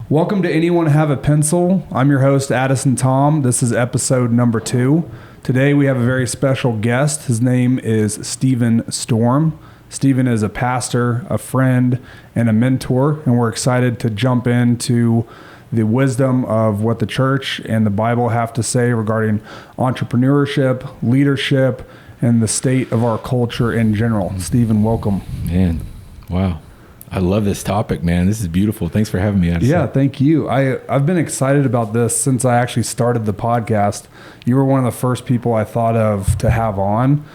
Welcome to Anyone Have a Pencil? I'm your host, Addison Tom. This is episode number 2. Today we have a very special guest. His name is Stephen Storm. Stephen is a pastor, a friend, and a mentor, and we're excited to jump into the wisdom of what the church and the Bible have to say regarding entrepreneurship, leadership, and the state of our culture in general. Stephen, welcome. Man, wow. I love this topic, man. This is beautiful. Thanks for having me. Yeah, thank you. I've been excited about this since I actually started the podcast. You were one of the first people I thought of to have on.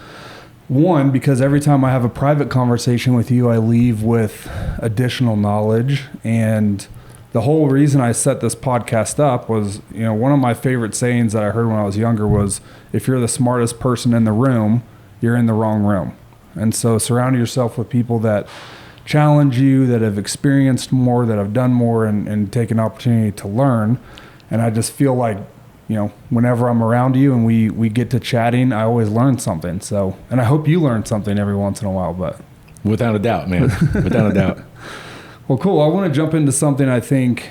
One, because every time I have a private conversation with you, I leave with additional knowledge. And the whole reason I set this podcast up was, one of my favorite sayings that I heard when I was younger was, if you're the smartest person in the room, you're in the wrong room. And so surround yourself with people that challenge you, that have experienced more, that have done more, and take an opportunity to learn. And I just feel like, whenever I'm around you and we get to chatting, I always learn something. So, and I hope you learn something every once in a while, but without a doubt, man, without a doubt. Well, cool. I want to jump into something. I think,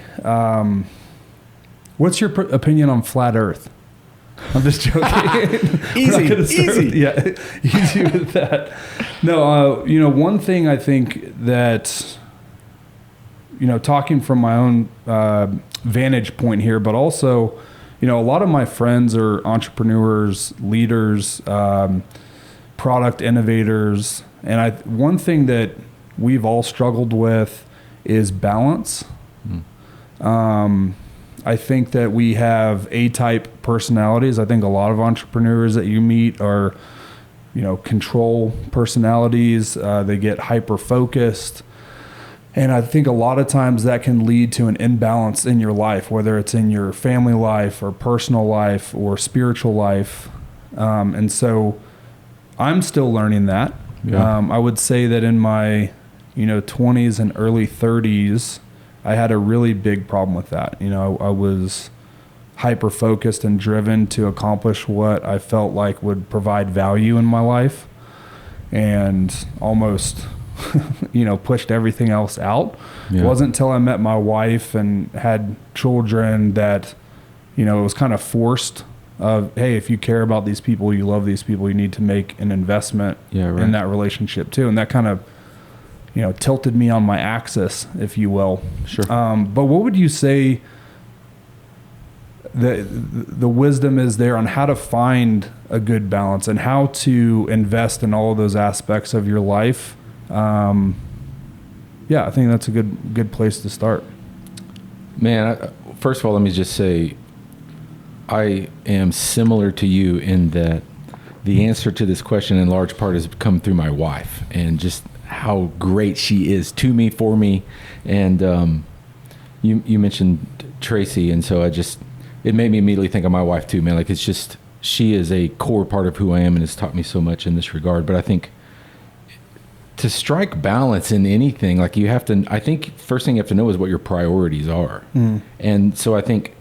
what's your opinion on flat Earth? I'm just joking. Easy. Yeah, easy with that. No, one thing I think that, talking from my own vantage point here, but also, a lot of my friends are entrepreneurs, leaders, product innovators, and one thing that we've all struggled with is balance. I think that we have A-type personalities. I think a lot of entrepreneurs that you meet are, control personalities. They get hyper-focused. And I think a lot of times that can lead to an imbalance in your life, whether it's in your family life or personal life or spiritual life. And so I'm still learning that. Yeah. I would say that in my, 20s and early 30s, I had a really big problem with that. I was hyper-focused and driven to accomplish what I felt like would provide value in my life, and almost, pushed everything else out. Yeah. It wasn't until I met my wife and had children that, it was kind of forced of, hey, if you care about these people, you love these people, you need to make an investment in that relationship too. And that kind of, tilted me on my axis, if you will. Sure. But what would you say the wisdom is there on how to find a good balance and how to invest in all of those aspects of your life? I think that's a good place to start. Man, first of all, let me just say, I am similar to you in that the answer to this question in large part has come through my wife, and just how great she is to me, for me. And you mentioned Tracy, and so it made me immediately think of my wife too, man. Like, it's just, she is a core part of who I am and has taught me so much in this regard. But I think to strike balance in anything, like, I think first thing you have to know is what your priorities are. And so I think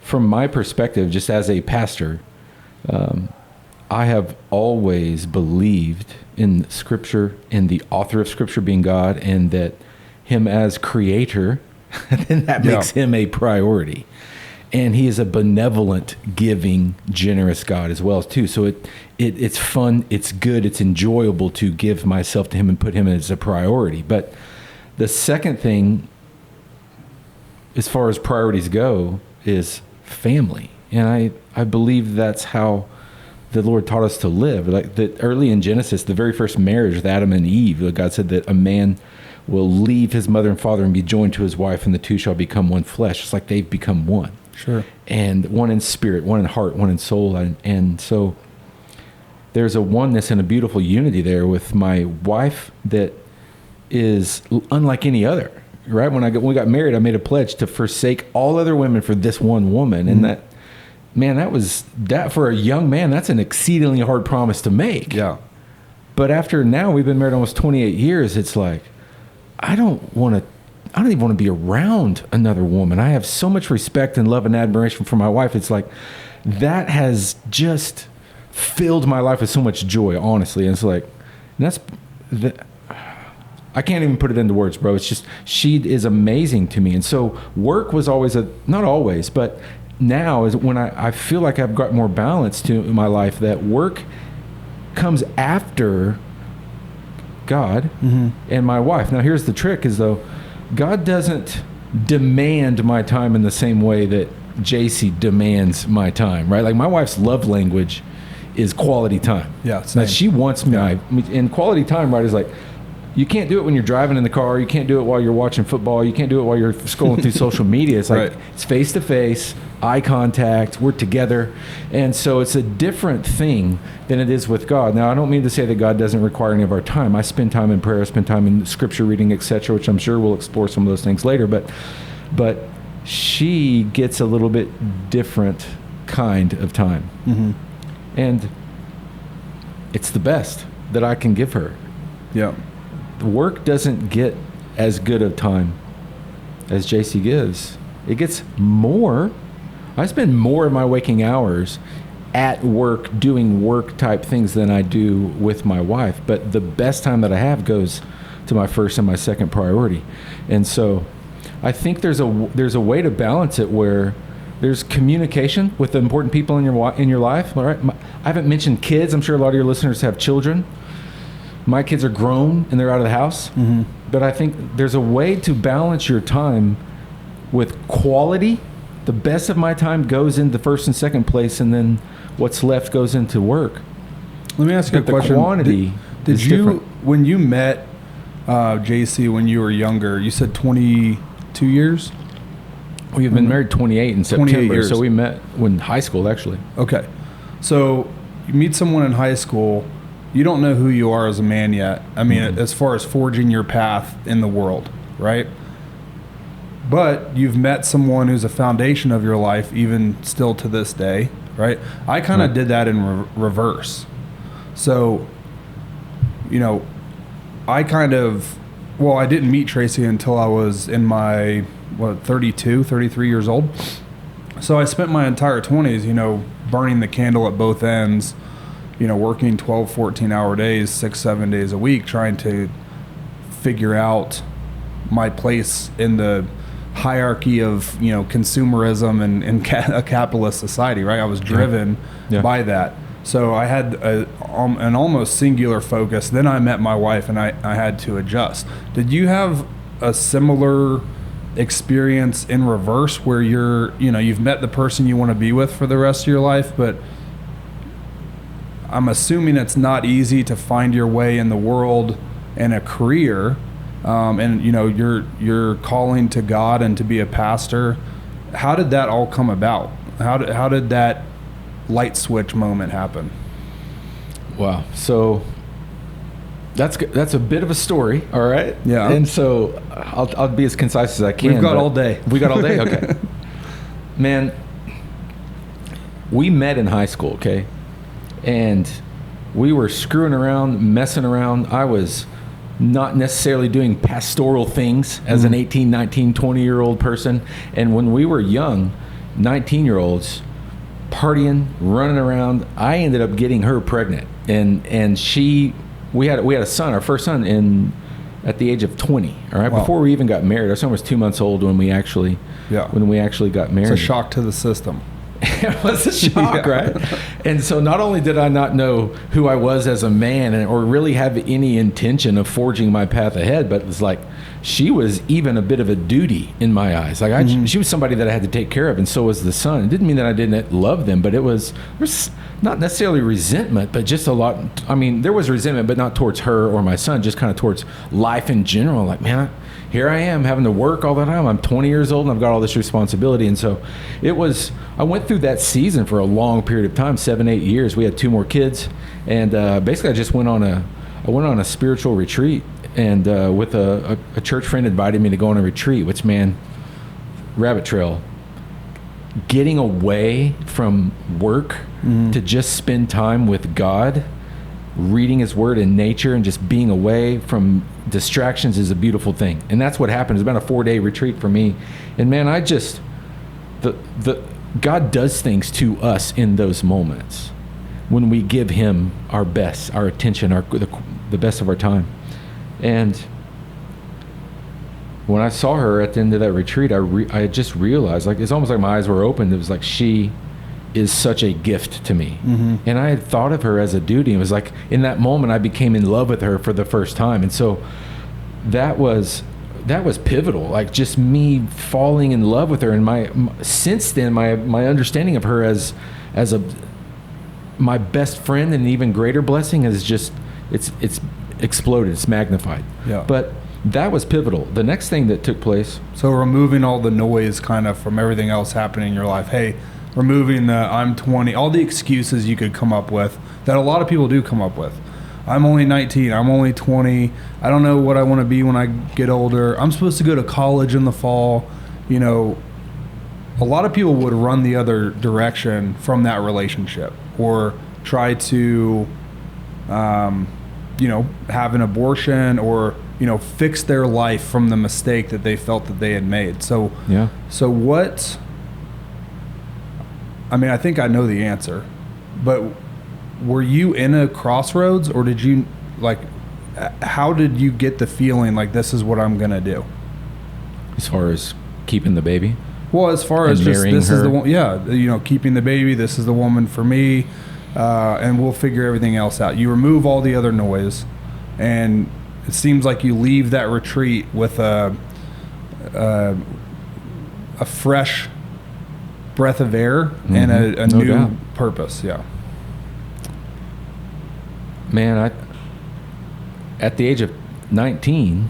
from my perspective, just as a pastor, I have always believed in Scripture, in the author of Scripture being God, and that Him as creator, then that makes Him a priority. And He is a benevolent, giving, generous God as well too. So it's fun, it's good, it's enjoyable to give myself to Him and put Him as a priority. But the second thing, as far as priorities go, is family. And I believe that's how the Lord taught us to live. Like, that early in Genesis, the very first marriage with Adam and Eve, God said that a man will leave his mother and father and be joined to his wife, and the two shall become one flesh. It's like they've become one. Sure. And one in spirit, one in heart, one in soul. And so there's a oneness and a beautiful unity there with my wife that is unlike any other. Right? When we got married, I made a pledge to forsake all other women for this one woman. And that, man, that for a young man, that's an exceedingly hard promise to make. Yeah. But after now, we've been married almost 28 years. It's like, I don't even want to be around another woman. I have so much respect and love and admiration for my wife. It's like, that has just filled my life with so much joy, honestly. And it's like, I can't even put it into words, bro. It's just, she is amazing to me. And so work was always not always, but now is when I feel like I've got more balance to my life, that work comes after God and my wife. Now here's the trick is though, God doesn't demand my time in the same way that JC demands my time, right? Like my wife's love language is quality time. Yeah, same. Like she wants me, and quality time, right, is like, you can't do it when you're driving in the car. You can't do it while you're watching football. You can't do it while you're scrolling through social media. It's like, it's face to face, eye contact, we're together. And so it's a different thing than it is with God. Now, I don't mean to say that God doesn't require any of our time. I spend time in prayer, I spend time in scripture reading, etc., which I'm sure we'll explore some of those things later. But she gets a little bit different kind of time. And it's the best that I can give her. Yeah. The work doesn't get as good of time as JC gives. It gets more. I spend more of my waking hours at work doing work type things than I do with my wife. But the best time that I have goes to my first and my second priority. And so I think there's a way to balance it where there's communication with the important people in your life. All right. I haven't mentioned kids. I'm sure a lot of your listeners have children. My kids are grown and they're out of the house. But I think there's a way to balance your time with quality. The best of my time goes into first and second place, and then what's left goes into work. Let me ask you a question. The quantity did is you, different. when you met JC when you were younger, you said 22 years? We've been married 28 in 28 September, years. so we met in high school, actually. Okay. So you meet someone in high school. You don't know who you are as a man yet. I mean, as far as forging your path in the world, right? But you've met someone who's a foundation of your life, even still to this day, right? I kind of did that in reverse. So, you know, I didn't meet Tracy until I was in my, 33 years old. So I spent my entire 20s, you know, burning the candle at both ends, you know, working 12, 14-hour days, 6-7 days a week, trying to figure out my place in the hierarchy of, you know, consumerism and a capitalist society, right? I was driven by that. So I had an almost singular focus. Then I met my wife and I had to adjust. Did you have a similar experience in reverse where you've met the person you want to be with for the rest of your life, but I'm assuming it's not easy to find your way in the world and a career, and you know you're calling to God and to be a pastor. How did that all come about? How did that light switch moment happen? Wow. So that's a bit of a story, all right? Yeah. And so I'll be as concise as I can. We've got all day. We got all day? Okay. Man, we met in high school, okay? And we were screwing around, messing around. I was not necessarily doing pastoral things as an 18, 19, 20-year-old person. And when we were young, 19-year-olds, partying, running around, I ended up getting her pregnant. And we had a son, our first son, at the age of 20. All right, wow. Before we even got married. Our son was 2 months old when we actually got married. It's a shock to the system. It was a shock, right? And so not only did I not know who I was as a man or really have any intention of forging my path ahead, but it was like she was even a bit of a duty in my eyes. Like she was somebody that I had to take care of, and so was the son. It didn't mean that I didn't love them, but there was not necessarily resentment, but just a lot. I mean, there was resentment, but not towards her or my son, just kind of towards life in general. Like, man, here I am having to work all the time. I'm 20 years old and I've got all this responsibility. And so I went through that season for a long period of time, 7-8 years. We had 2 more kids. And basically I just went on a spiritual retreat, and with a church friend invited me to go on a retreat, which, man, rabbit trail, getting away from work to just spend time with God, reading his word in nature, and just being away from distractions is a beautiful thing. And that's what happened. It's been a 4-day retreat for me. And man, God does things to us in those moments when we give him our best, our attention, the best of our time. And when I saw her at the end of that retreat, I just realized, like, it's almost like my eyes were opened. It was like, she is such a gift to me. And I had thought of her as a duty. It was like, in that moment, I became in love with her for the first time. And so that was pivotal, like just me falling in love with her. And since then, my understanding of her as my best friend and an even greater blessing is just, it's exploded, it's magnified. Yeah. But that was pivotal. The next thing that took place. So removing all the noise kind of from everything else happening in your life. Hey, removing the I'm 20, all the excuses you could come up with that a lot of people do come up with. I'm only 19, I'm only 20, I don't know what I want to be when I get older. I'm supposed to go to college in the fall. You know, a lot of people would run the other direction from that relationship or try to, have an abortion or, fix their life from the mistake that they felt that they had made. So, yeah. So what, I think I know the answer, but were you in a crossroads or did you, like, how did you get the feeling like this is what I'm going to do? As far as keeping the baby? Well, as far as just this is the one, keeping the baby, this is the woman for me, and we'll figure everything else out. You remove all the other noise, and it seems like you leave that retreat with a fresh breath of air and a No new doubt. purpose. Yeah. Man, at the age of 19,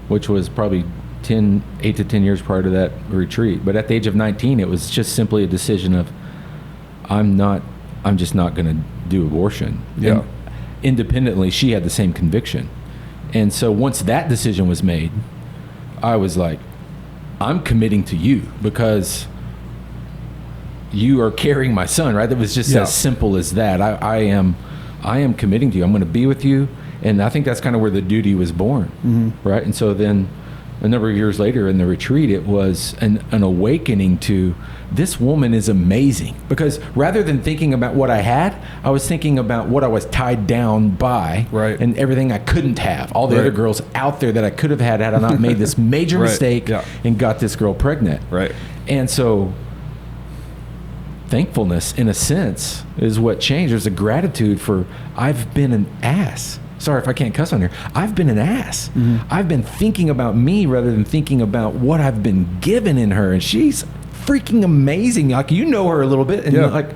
which was probably 8 to 10 years prior to that retreat, but at the age of 19, it was just simply a decision of, I'm just not going to do abortion. Yeah. And independently, she had the same conviction. And so once that decision was made, I was like, I'm committing to you because you are carrying my son, right? That was just as simple as that. I am committing to you. I'm going to be with you. And I think that's kind of where the duty was born, right? And so then a number of years later in the retreat, it was an awakening to, this woman is amazing. Because rather than thinking about what I had, I was thinking about what I was tied down by, right, and everything I couldn't have. All the other girls out there that I could have had I not made this major mistake and got this girl pregnant. Right. And so thankfulness, in a sense, is what changed. There's a gratitude for, I've been an ass. Sorry if I can't cuss on here. I've been an ass. I've been thinking about me rather than thinking about what I've been given in her. And she's freaking amazing. Like, you know her a little bit. And like,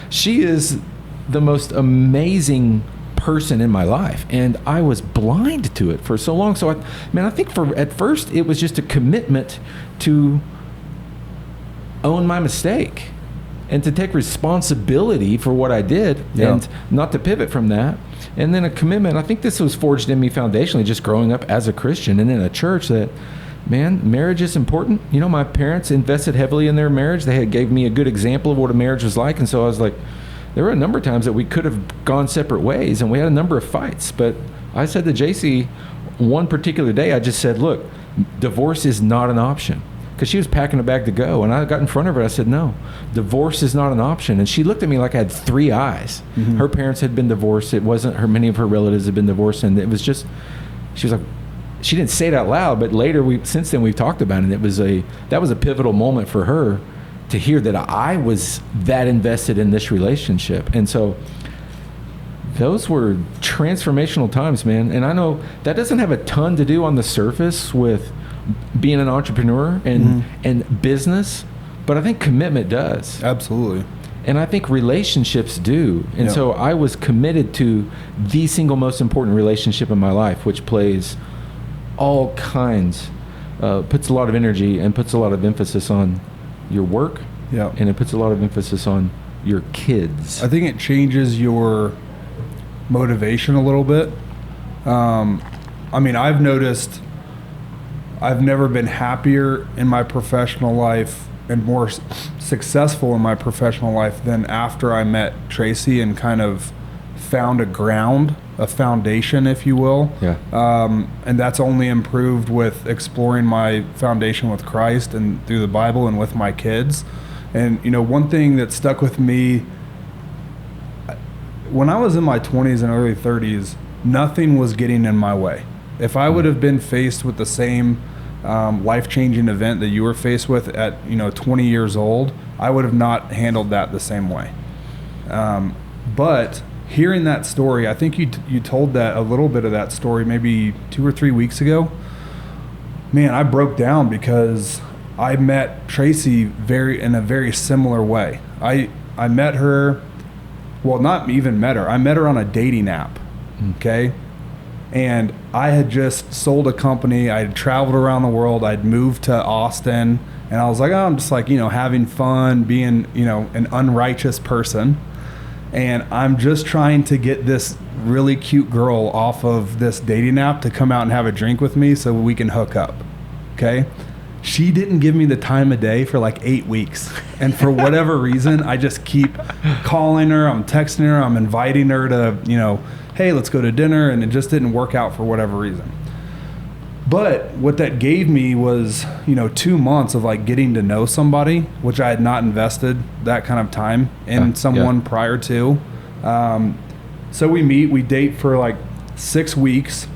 she is the most amazing person in my life. And I was blind to it for so long. So I think at first it was just a commitment to own my mistake and to take responsibility for what I did and not to pivot from that. And then a commitment, I think this was forged in me foundationally, just growing up as a Christian and in a church, that, man, marriage is important. My parents invested heavily in their marriage. They gave me a good example of what a marriage was like. And so I was like, there were a number of times that we could have gone separate ways and we had a number of fights. But I said to JC one particular day, I just said, look, divorce is not an option. Because she was packing a bag to go, and I got in front of her. I said, no, divorce is not an option. And she looked at me like I had three eyes. Her parents had been divorced. It wasn't her. Many of her relatives had been divorced. And it was just, she was like, she didn't say it out loud, but later, since then we've talked about it. That was a pivotal moment for her to hear that I was that invested in this relationship. And so those were transformational times, man. And I know that doesn't have a ton to do on the surface with being an entrepreneur and business, but I think commitment does. Absolutely. And I think relationships do. And so I was committed to the single most important relationship in my life, which plays all kinds, puts a lot of energy and puts a lot of emphasis on your work. Yeah. And it puts a lot of emphasis on your kids. I think it changes your motivation a little bit. I've noticed I've never been happier in my professional life and more successful in my professional life than after I met Tracy and kind of found a foundation, if you will. Yeah. And that's only improved with exploring my foundation with Christ and through the Bible and with my kids. And, one thing that stuck with me, when I was in my 20s and early 30s, nothing was getting in my way. If I would have been faced with the same life-changing event that you were faced with at 20 years old, I would have not handled that the same way. But hearing that story, I think you told that a little bit of that story maybe 2 or 3 weeks ago. Man, I broke down because I met Tracy in a very similar way. I met her, well, not even met her. I met her on a dating app, okay? And I had just sold a company. I had traveled around the world. I'd moved to Austin. And I was like, oh, I'm just like, having fun, being, an unrighteous person. And I'm just trying to get this really cute girl off of this dating app to come out and have a drink with me so we can hook up, okay? She didn't give me the time of day for like 8 weeks. And for whatever reason, I just keep calling her, I'm texting her, I'm inviting her to, hey, let's go to dinner. And it just didn't work out for whatever reason. But what that gave me was, 2 months of like getting to know somebody, which I had not invested that kind of time in someone prior to. So we date for like 6 weeks.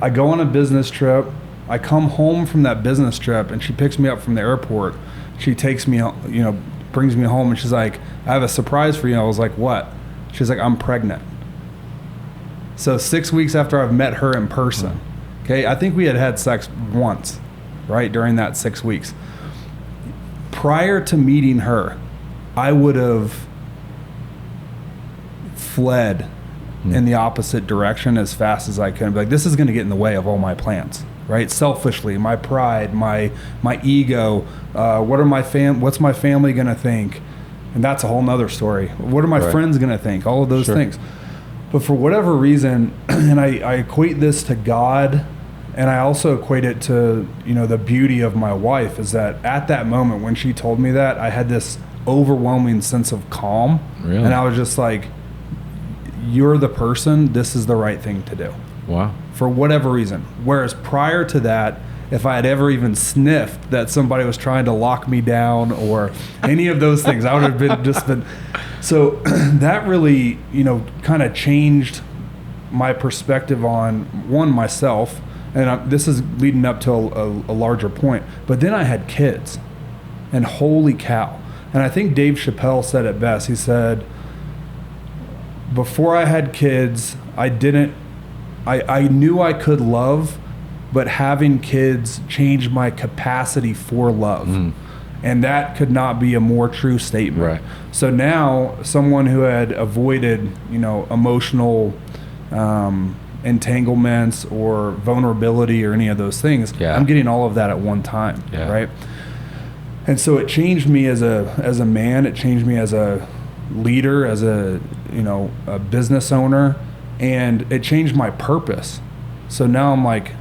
I go on a business trip. I come home from that business trip and she picks me up from the airport. She takes me, brings me home and she's like, I have a surprise for you. I was like, what? She's like, I'm pregnant. So 6 weeks after I've met her in person, okay, I think we had sex once, right, during that 6 weeks. Prior to meeting her, I would have fled in the opposite direction as fast as I could. Like, this is going to get in the way of all my plans. Right, selfishly, my pride, my ego. What's my family gonna think? And that's a whole nother story. What are my friends gonna think? All of those things. But for whatever reason, and I equate this to God, and I also equate it to the beauty of my wife. Is that at that moment when she told me that, I had this overwhelming sense of calm, and I was just like, "You're the person. This is the right thing to do." Wow. For whatever reason. Whereas prior to that, if I had ever even sniffed that somebody was trying to lock me down or any of those things, I would have been. So that really, kind of changed my perspective on, one, myself. And this is leading up to a larger point. But then I had kids. And holy cow. And I think Dave Chappelle said it best. He said, before I had kids, I knew I could love, but having kids changed my capacity for love. And that could not be a more true statement. Right. So now, someone who had avoided, emotional entanglements or vulnerability or any of those things, I'm getting all of that at one time, right? And so it changed me as a man. It changed me as a leader, as a business owner. And it changed my purpose. So now I'm like,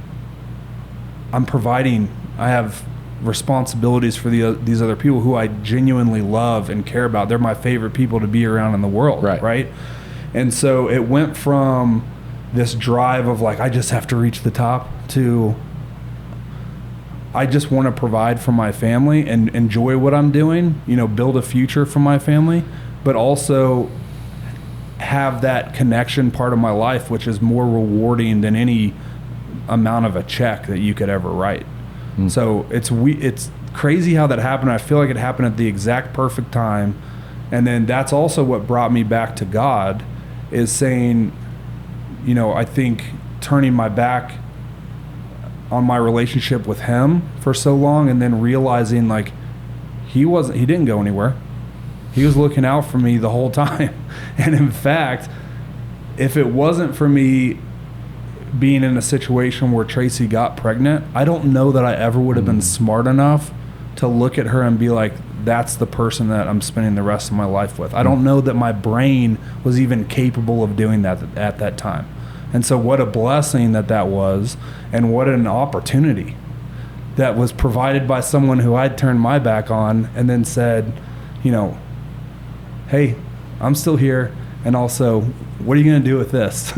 I'm providing, I have responsibilities for these other people who I genuinely love and care about. They're my favorite people to be around in the world, right? And so it went from this drive of like, I just have to reach the top, to I just want to provide for my family and enjoy what I'm doing, build a future for my family, but also have that connection part of my life, which is more rewarding than any amount of a check that you could ever write. So it's crazy how that happened. I feel like it happened at the exact perfect time. And then that's also what brought me back to God, is saying, I think turning my back on my relationship with him for so long, and then realizing like he didn't go anywhere. He was looking out for me the whole time. And in fact, if it wasn't for me being in a situation where Tracy got pregnant, I don't know that I ever would have been smart enough to look at her and be like, that's the person that I'm spending the rest of my life with. I don't know that my brain was even capable of doing that at that time. And so what a blessing that was, and what an opportunity that was provided by someone who I'd turned my back on, and then said, hey, I'm still here, and also, what are you going to do with this?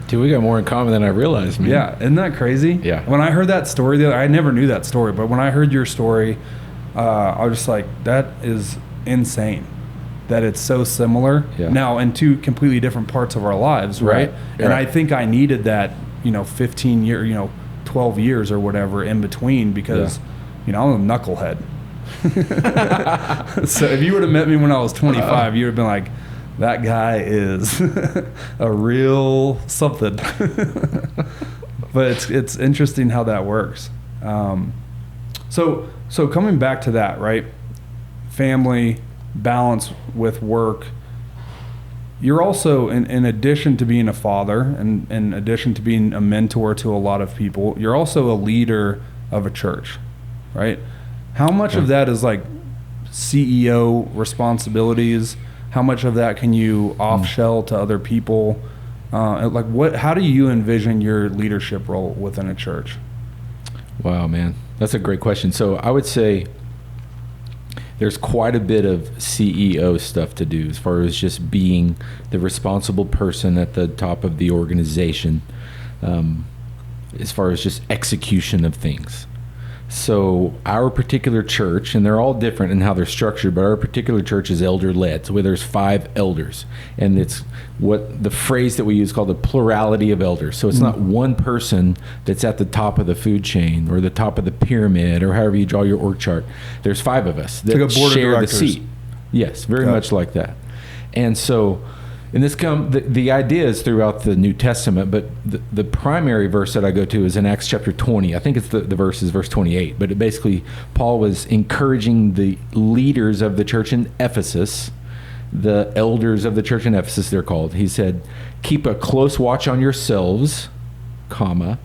Dude, we got more in common than I realized, man. Yeah, isn't that crazy? Yeah. When I heard that story, I never knew that story, but when I heard your story, I was just like, that is insane, that it's so similar. Now in two completely different parts of our lives, right? And I think I needed that, 15 year, 12 12 years or whatever in between because, I'm a knucklehead. So if you would have met me when I was 25, you would have been like, that guy is a real something. But it's interesting how that works. So coming back to that, right? Family, balance with work. You're also, in addition to being a father and in addition to being a mentor to a lot of people, you're also a leader of a church, right? How much of that is like CEO responsibilities? How much of that can you off-shell to other people? How do you envision your leadership role within a church? Wow, man. That's a great question. So I would say there's quite a bit of CEO stuff to do as far as just being the responsible person at the top of the organization, as far as just execution of things. So our particular church, and they're all different in how they're structured, but our particular church is elder-led, so where there's 5 elders. And it's what the phrase that we use called the plurality of elders. So it's not one person that's at the top of the food chain or the top of the pyramid or however you draw your org chart. There's 5 of us that like a board share of the directors. seat. Yes, very much like that. And so in this the idea is throughout the New Testament, but the primary verse that I go to is in Acts chapter 20. I think it's the verse is verse 28, but it basically Paul was encouraging the leaders of the church in Ephesus, the elders of the church in Ephesus, they're called. He said, keep a close watch on yourselves, comma,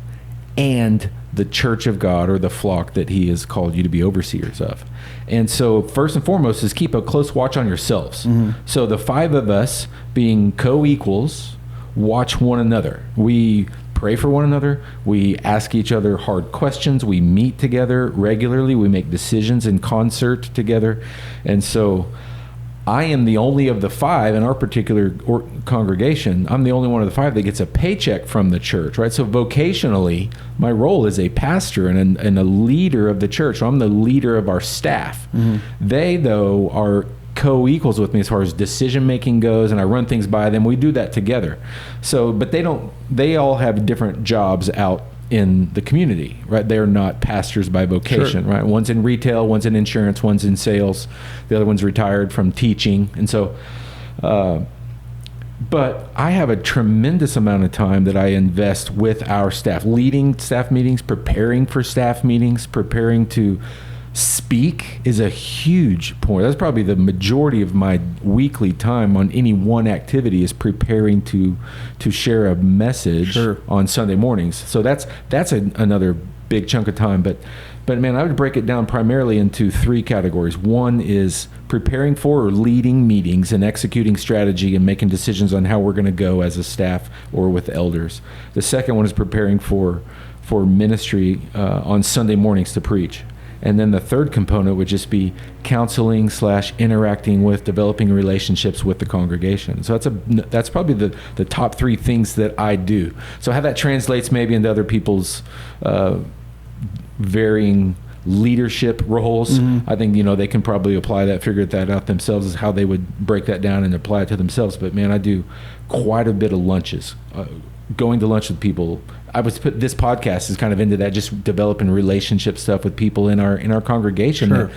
and the church of God, or the flock that he has called you to be overseers of. And so first and foremost is keep a close watch on yourselves. So the 5 of us being co-equals, watch one another. We pray for one another. We ask each other hard questions. We meet together regularly. We make decisions in concert together. And so I am the only of the 5 in our particular congregation. I'm the only one of the 5 that gets a paycheck from the church, right? So vocationally, my role is a pastor and a leader of the church. So I'm the leader of our staff. They, though, are co-equals with me as far as decision making goes, and I run things by them. We do that together. So, but they all have different jobs out in the community, right? They're not pastors by vocation, right? One's in retail, one's in insurance, one's in sales, the other one's retired from teaching. And so, but I have a tremendous amount of time that I invest with our staff, leading staff meetings, preparing for staff meetings, preparing to speak is a huge point. That's probably the majority of my weekly time on any one activity is preparing to share a message on Sunday mornings. So that's another big chunk of time. But man, I would break it down primarily into 3 categories. One is preparing for or leading meetings and executing strategy and making decisions on how we're going to go as a staff or with elders. The second one is preparing for ministry on Sunday mornings to preach. And then the third component would just be counseling / interacting with, developing relationships with the congregation. So that's probably the top 3 things that I do. So how that translates maybe into other people's varying leadership roles, I think, they can probably figure that out themselves, is how they would break that down and apply it to themselves. But man, I do quite a bit of lunches, going to lunch with people. I was put this podcast is kind of into that, just developing relationship stuff with people in our congregation.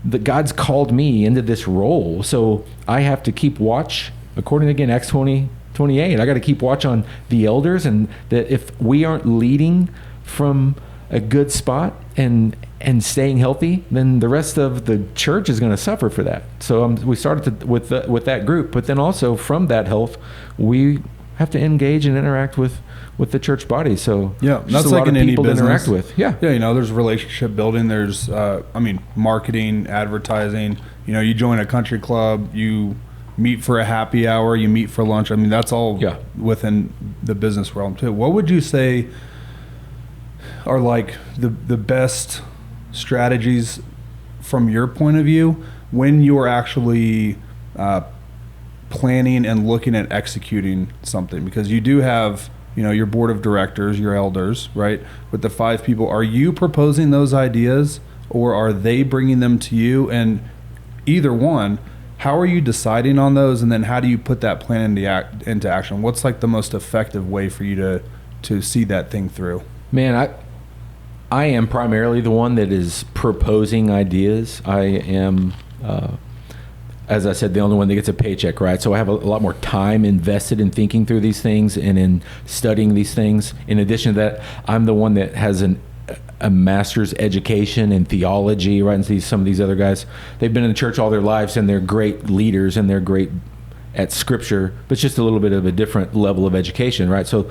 That God's called me into this role, so I have to keep watch. According to, again, Acts 20:28, I got to keep watch on the elders, and that if we aren't leading from a good spot and staying healthy, then the rest of the church is going to suffer for that. So we started with that group, but then also from that health, we have to engage and interact with the church body. So that's a like lot in of any people to business. interact with. There's relationship building. There's marketing, advertising. You join a country club, you meet for a happy hour, you meet for lunch. That's all within the business realm too. What would you say are like the best strategies from your point of view when you are actually planning and looking at executing something? Because you do have your board of directors, your elders, right? With the 5 people, are you proposing those ideas or are they bringing them to you? And either one, how are you deciding on those? And then how do you put that plan into action? What's like the most effective way for you to see that thing through? Man, I am primarily the one that is proposing ideas. I am, as I said, the only one that gets a paycheck, right? So I have a lot more time invested in thinking through these things and in studying these things. In addition to that, I'm the one that has a master's education in theology, right? And some of these other guys, they've been in the church all their lives, and they're great leaders and they're great at scripture, but it's just a little bit of a different level of education, right? So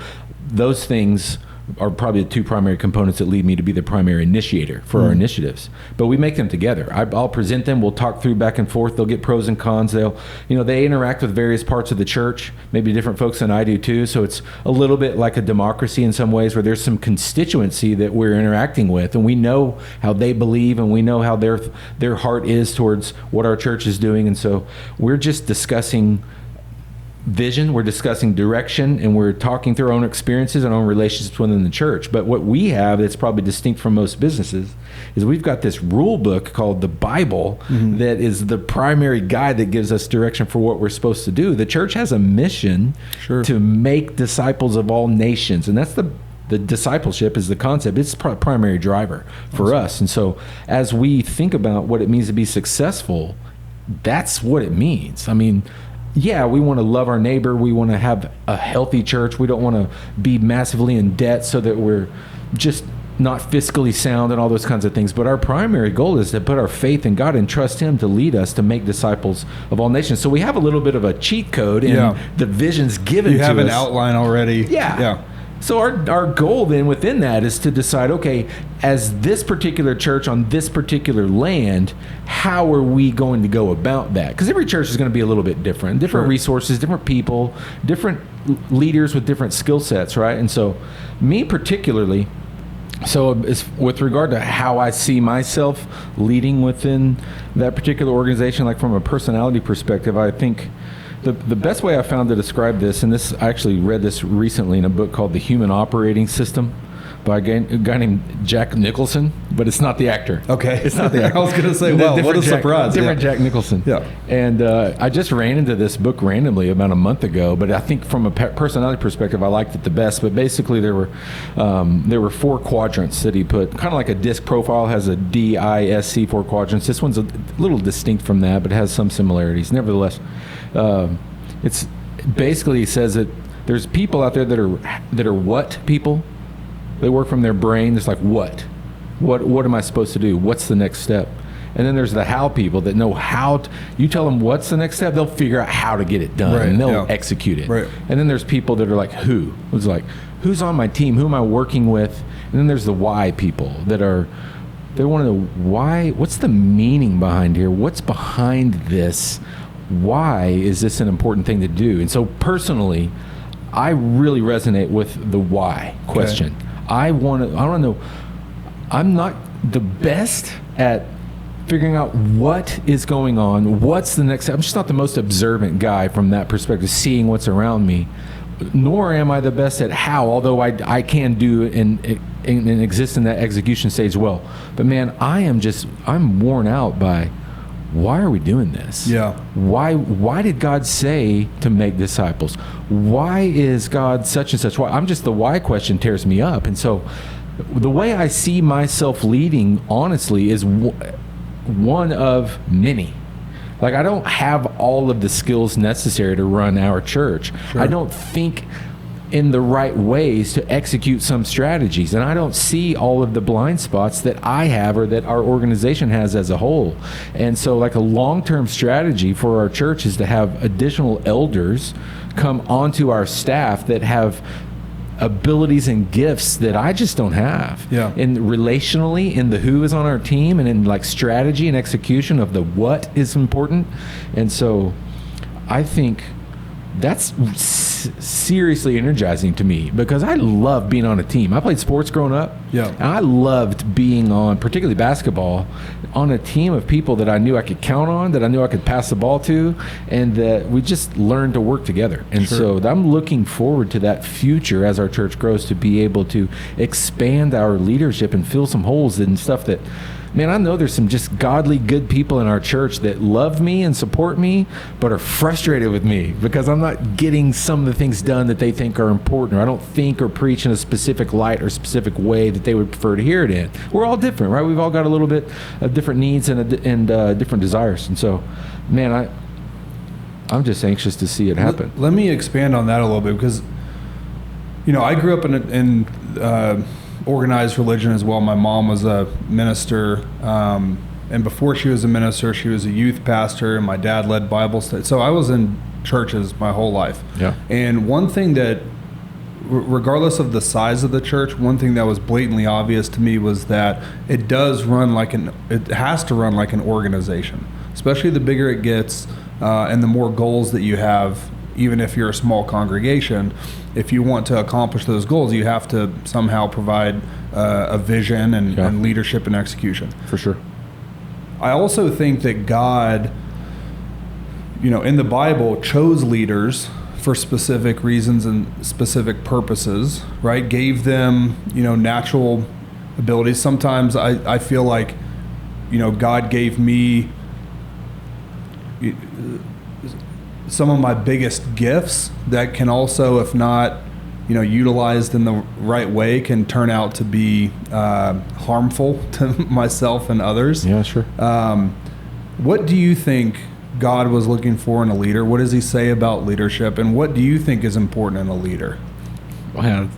those things are probably the two primary components that lead me to be the primary initiator for our initiatives. But we make them together. I'll present them. We'll talk through back and forth. They'll get pros and cons. They interact with various parts of the church, maybe different folks than I do too. So it's a little bit like a democracy in some ways, where there's some constituency that we're interacting with, and we know how they believe, and we know how their heart is towards what our church is doing. And so we're just discussing vision, we're discussing direction, and we're talking through our own experiences and our own relationships within the church. But what we have that's probably distinct from most businesses is we've got this rule book called the Bible that is the primary guide that gives us direction for what we're supposed to do. The church has a mission to make disciples of all nations, and that's the discipleship is the concept. It's the primary driver for us. And so as we think about what it means to be successful, that's what it means. I mean, yeah, we want to love our neighbor. We want to have a healthy church. We don't want to be massively in debt so that we're just not fiscally sound and all those kinds of things. But our primary goal is to put our faith in God and trust Him to lead us to make disciples of all nations. So we have a little bit of a cheat code in the visions given to us. You have an outline already. Yeah. So our goal then within that is to decide, okay, as this particular church on this particular land, how are we going to go about that? Because every church is going to be a little bit different resources, different people, different leaders with different skill sets, right? And so me particularly, with regard to how I see myself leading within that particular organization, like from a personality perspective, I think the best way I found to describe this, and I actually read this recently in a book called The Human Operating System by a guy named Jack Nicholson, but it's not the actor. Okay. It's not the actor. I was going to say, well, what a surprise. Different Jack Nicholson. Yeah. And I just ran into this book randomly about a month ago, but I think from a personality perspective, I liked it the best. But basically there were 4 quadrants that he put, kind of like a disc profile has a DISC 4 quadrants. This one's a little distinct from that, but it has some similarities. Nevertheless, it's basically, he says that there's people out there that are what people. They work from their brain. It's like, what am I supposed to do? What's the next step? And then there's the how people that know how you tell them what's the next step, they'll figure out how to get it done, and they'll execute it. Right. And then there's people that are like, who? It's like, who's on my team? Who am I working with? And then there's the why people that they want to know why, what's the meaning behind here? What's behind this? Why is this an important thing to do? And so personally, I really resonate with the why question. Okay. I want to know. I'm not the best at figuring out what is going on. What's the next step? I'm just not the most observant guy from that perspective, seeing what's around me. Nor am I the best at how, although I can do and exist in that execution stage well. But man, I'm worn out by, why are we doing this? Yeah. Why did God say to make disciples? Why is God such and such? Why? The why question tears me up. And so the way I see myself leading, honestly, is one of many. Like, I don't have all of the skills necessary to run our church. Sure. I don't think in the right ways to execute some strategies, and I don't see all of the blind spots that I have or that our organization has as a whole. And so, like, a long-term strategy for our church is to have additional elders come onto our staff that have abilities and gifts that I just don't have. Yeah. And relationally, in the who is on our team, and in like strategy and execution of the what is important. And so I think that's seriously energizing to me, because I love being on a team. I played sports growing up. Yeah. And I loved being on, particularly basketball, on a team of people that I knew I could count on, that I knew I could pass the ball to, and that we just learned to work together. And so I'm looking forward to that future as our church grows, to be able to expand our leadership and fill some holes in stuff that man, I know there's some just godly, good people in our church that love me and support me, but are frustrated with me because I'm not getting some of the things done that they think are important, or I don't think or preach in a specific light or specific way that they would prefer to hear it in. We're all different, right? We've all got a little bit of different needs and different desires. And so, man, I'm just anxious to see it happen. Let me expand on that a little bit, because, you know, I grew up in organized religion as well. My mom was a minister, and before she was a minister, she was a youth pastor, and my dad led Bible study. So I was in churches my whole life. Yeah. And one thing that, regardless of the size of the church, one thing that was blatantly obvious to me was that it has to run like an organization, especially the bigger it gets, and the more goals that you have. Even if you're a small congregation, if you want to accomplish those goals, you have to somehow provide a vision and leadership and execution. For sure. I also think that God, you know, in the Bible, chose leaders for specific reasons and specific purposes, right? Gave them, you know, natural abilities. Sometimes I feel like, you know, God gave me some of my biggest gifts that can also, if not, you know, utilized in the right way, can turn out to be harmful to myself and others. Yeah, sure. What do you think God was looking for in a leader? What does he say about leadership? And what do you think is important in a leader? Wow,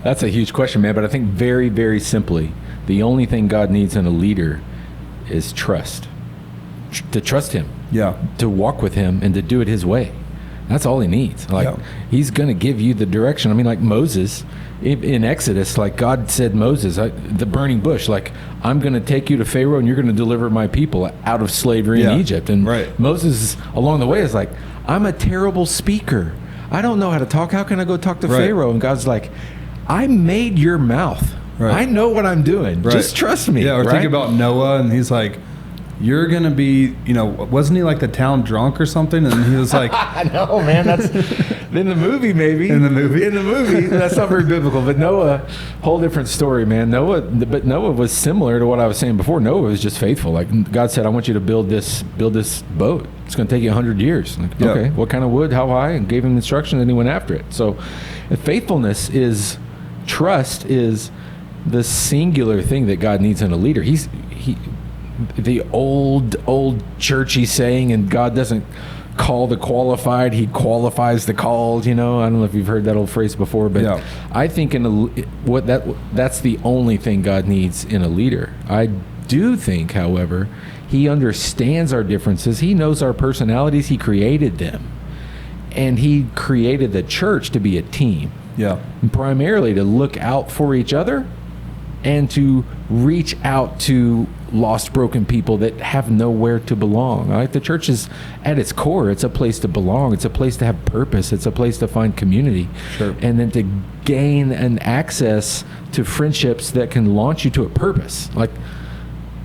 that's a huge question, man. But I think very, very simply, the only thing God needs in a leader is trust. To trust him. Yeah. To walk with him and to do it his way. That's all he needs. Like, he's going to give you the direction. I mean, like Moses in Exodus, like God said, Moses, the burning bush, like, I'm going to take you to Pharaoh and you're going to deliver my people out of slavery in Egypt. And Moses Along the way is like, I'm a terrible speaker. I don't know how to talk. How can I go talk to Pharaoh? And God's like, I made your mouth. I know what I'm doing. Just trust me. Yeah. Or think about Noah, and he's like, you're going to be, you know, wasn't he like the town drunk or something? And he was like, I know, man, that's in the movie, maybe. In the movie, that's not very biblical. But Noah, whole different story, man. Noah was similar to what I was saying before. Noah was just faithful. Like, God said, I want you to build this boat. It's going to take you 100 years. Like, okay, what kind of wood, how high? And gave him instruction, and he went after it. So faithfulness trust is the singular thing that God needs in a leader. The old churchy saying, and God doesn't call the qualified, he qualifies the called. You know, I don't know if you've heard that old phrase before, but I think that's the only thing God needs in a leader. I do think, however, he understands our differences. He knows our personalities. He created them, and he created the church to be a team. Yeah, and primarily to look out for each other and to reach out to lost, broken people that have nowhere to belong. Like, the church is, at its core, it's a place to belong. It's a place to have purpose. It's a place to find community. Sure. And then to gain an access to friendships that can launch you to a purpose. Like,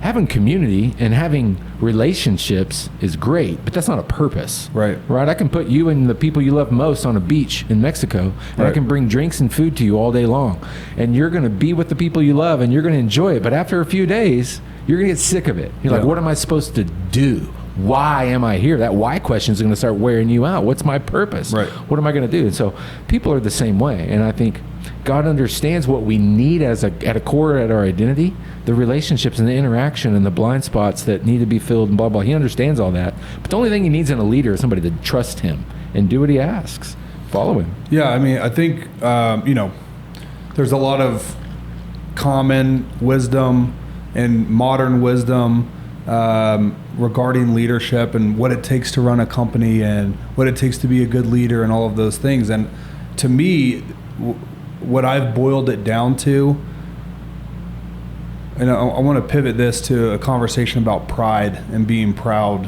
having community and having relationships is great, but that's not a purpose. Right. I can put you and the people you love most on a beach in Mexico, and I can bring drinks and food to you all day long. And you're going to be with the people you love, and you're going to enjoy it. But after a few days, you're going to get sick of it. You're like, what am I supposed to do? Why am I here? That why question is going to start wearing you out. What's my purpose? Right. What am I going to do? And so people are the same way. And I think God understands what we need at a core, at our identity, the relationships and the interaction and the blind spots that need to be filled and blah, blah. He understands all that. But the only thing he needs in a leader is somebody to trust him and do what he asks. Follow him. Yeah, I mean, I think, you know, there's a lot of common wisdom and modern wisdom regarding leadership and what it takes to run a company and what it takes to be a good leader and all of those things. And to me, what I've boiled it down to, and I want to pivot this to a conversation about pride and being proud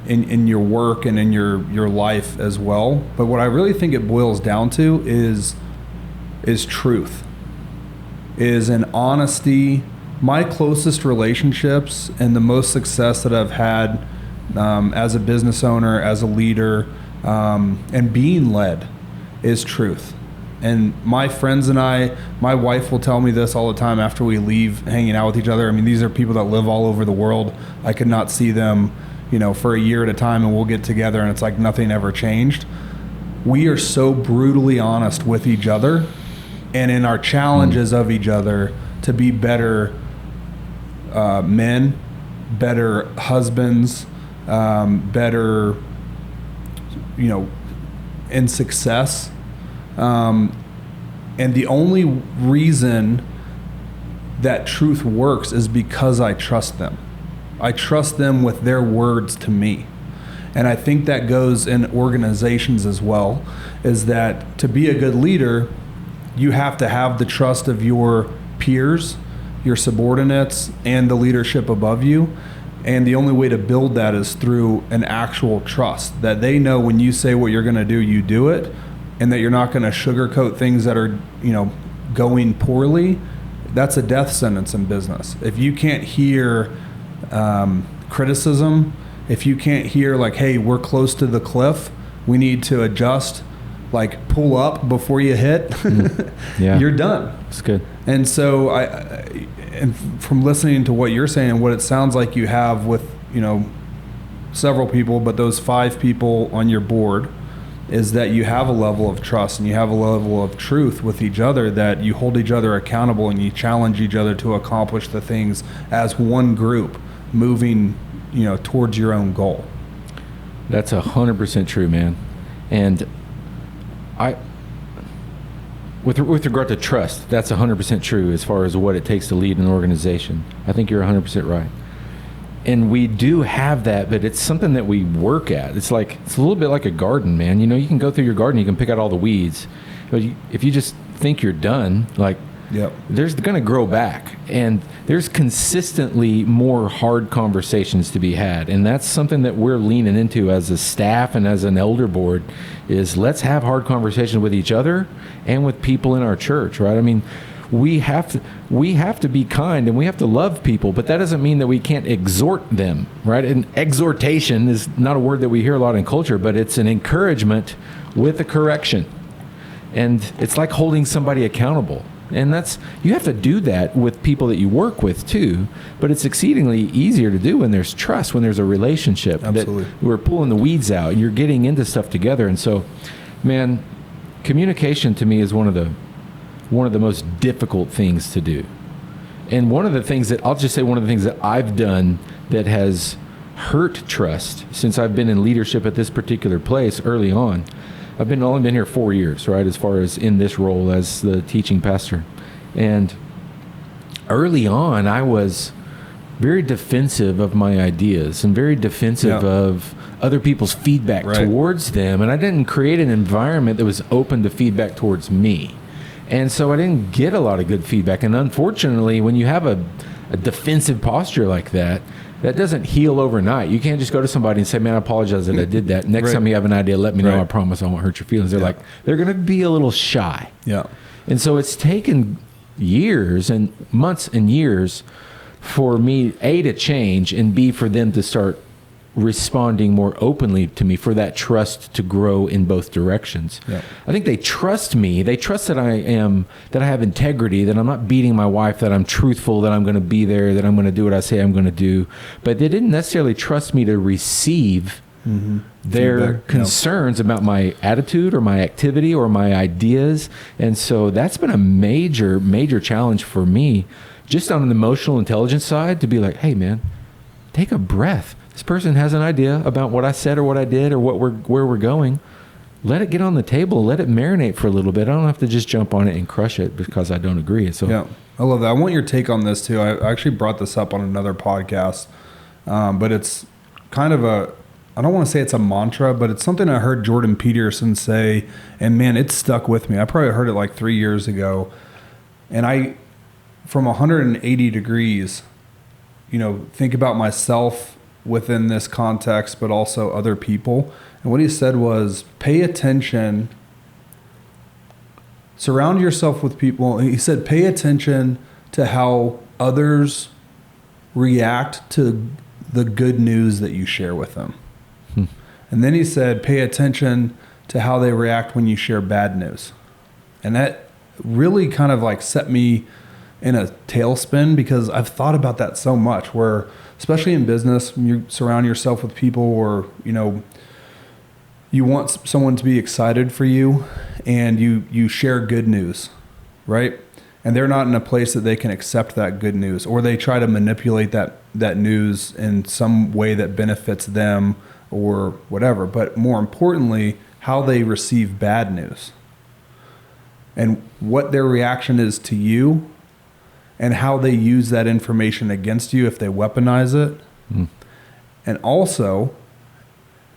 in your work and in your life as well. But what I really think it boils down to is truth, is an honesty. My closest relationships and the most success that I've had as a business owner, as a leader, and being led is truth. And my friends and my wife will tell me this all the time after we leave hanging out with each other. I mean, these are people that live all over the world. I could not see them, for a year at a time, and we'll get together and it's like nothing ever changed. We are so brutally honest with each other and in our challenges of each other to be better men, better husbands, better, in success. And the only reason that truth works is because I trust them. I trust them with their words to me. And I think that goes in organizations as well, is that to be a good leader, you have to have the trust of your peers, your subordinates, and the leadership above you. And the only way to build that is through an actual trust, that they know when you say what you're going to do, you do it, and that you're not going to sugarcoat things that are, going poorly. That's a death sentence in business. If you can't hear criticism, if you can't hear like, hey, we're close to the cliff, we need to adjust, like pull up before you hit, Yeah. You're done. It's good. And so and from listening to what you're saying and what it sounds like you have with, several people, but those 5 people on your board, is that you have a level of trust and you have a level of truth with each other, that you hold each other accountable and you challenge each other to accomplish the things as one group moving, towards your own goal. That's 100% true, man. And with regard to trust, that's 100% true as far as what it takes to lead an organization. I think you're 100% right. And we do have that, but it's something that we work at. It's a little bit like a garden, man. You can go through your garden, you can pick out all the weeds. But if you just think you're done, Yep. there's going to grow back. And there's consistently more hard conversations to be had. And that's something that we're leaning into as a staff and as an elder board, is let's have hard conversations with each other and with people in our church, right? I mean, we have to be kind and we have to love people, but that doesn't mean that we can't exhort them, right? And exhortation is not a word that we hear a lot in culture, but it's an encouragement with a correction. And it's like holding somebody accountable. And you have to do that with people that you work with too, but it's exceedingly easier to do when there's trust, when there's a relationship. Absolutely. That we're pulling the weeds out and you're getting into stuff together. And so, man, communication to me is one of the most difficult things to do. And one of the things that I've done that has hurt trust since I've been in leadership at this particular place early on. I've only been here 4 years, right, as far as in this role as the teaching pastor. And early on, I was very defensive of my ideas and very defensive of other people's feedback towards them. And I didn't create an environment that was open to feedback towards me. And so I didn't get a lot of good feedback. And unfortunately, when you have a defensive posture like that, that doesn't heal overnight. You can't just go to somebody and say, man, I apologize that I did that. Next time you have an idea, let me know. I promise I won't hurt your feelings. They're going to be a little shy. Yeah. And so it's taken years and months and years for me, A, to change, and B, for them to start responding more openly to me, for that trust to grow in both directions. Yeah. I think they trust me. They trust that I have integrity, that I'm not beating my wife, that I'm truthful, that I'm going to be there, that I'm going to do what I say I'm going to do. But they didn't necessarily trust me to receive their feedback, concerns about my attitude or my activity or my ideas. And so that's been a major, major challenge for me, just on an emotional intelligence side, to be like, hey, man, take a breath. This person has an idea about what I said or what I did or where we're going. Let it get on the table. Let it marinate for a little bit. I don't have to just jump on it and crush it because I don't agree. So yeah, I love that. I want your take on this too. I actually brought this up on another podcast, but it's kind of I don't want to say it's a mantra, but it's something I heard Jordan Peterson say, and man, it stuck with me. I probably heard it like 3 years ago, and from 180 degrees, think about myself within this context, but also other people. And what he said was, pay attention, surround yourself with people. He said, pay attention to how others react to the good news that you share with them. And then he said, pay attention to how they react when you share bad news. And that really kind of like set me in a tailspin, because I've thought about that so much, where especially in business, when you surround yourself with people, or, you know, you want someone to be excited for you, and you share good news, right? And they're not in a place that they can accept that good news, or they try to manipulate that news in some way that benefits them or whatever. But more importantly, how they receive bad news and what their reaction is to you, and how they use that information against you if they weaponize it. And also,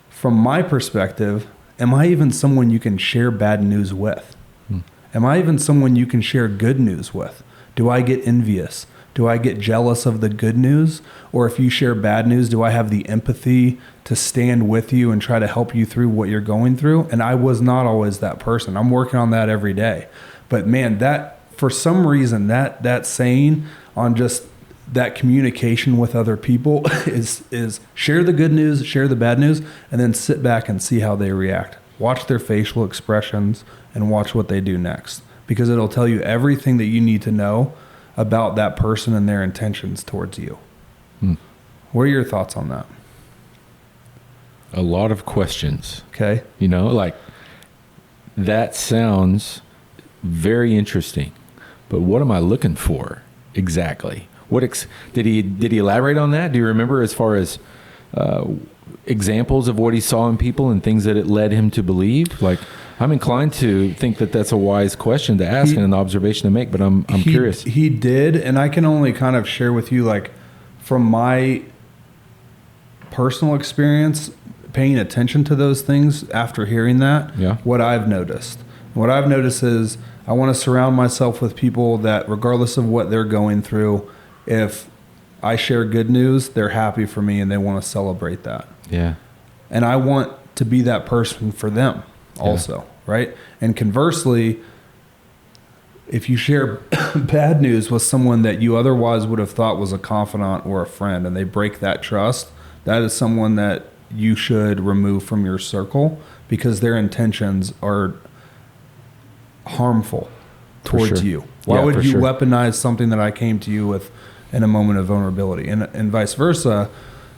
from my perspective, am I even someone you can share bad news with? Am I even someone you can share good news with? Do I get envious? Do I get jealous of the good news? Or if you share bad news, do I have the empathy to stand with you and try to help you through what you're going through? And I was not always that person. I'm working on that every day. But man, that, for some reason, that saying on just that communication with other people is share the good news, share the bad news, and then sit back and see how they react. Watch their facial expressions and watch what they do next, because it'll tell you everything that you need to know about that person and their intentions towards you. What are your thoughts on that? A lot of questions. Okay. You know, like, that sounds very interesting, but what am I looking for exactly? Did he elaborate on that? Do you remember, as far as examples of what he saw in people and things that it led him to believe? Like, I'm inclined to think that that's a wise question to ask and an observation to make, but I'm curious. He did, and I can only kind of share with you, like, from my personal experience, paying attention to those things after hearing that, what I've noticed. What I've noticed is I want to surround myself with people that, regardless of what they're going through, if I share good news, they're happy for me and they want to celebrate that. Yeah. And I want to be that person for them also, right? And conversely, if you share bad news with someone that you otherwise would have thought was a confidant or a friend, and they break that trust, that is someone that you should remove from your circle, because their intentions are harmful towards you. Why would you weaponize something that I came to you with in a moment of vulnerability? And vice versa.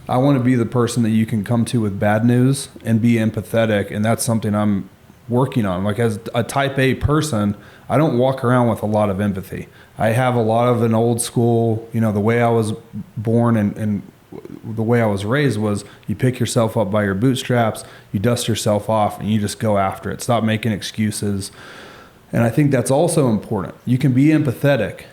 I want to be the person that you can come to with bad news and be empathetic. And that's something I'm working on. Like, as a type A person, I don't walk around with a lot of empathy. I have a lot of an old school, you know, the way I was born and the way I was raised was, you pick yourself up by your bootstraps, you dust yourself off, and you just go after it. Stop making excuses. And I think that's also important. You can be empathetic,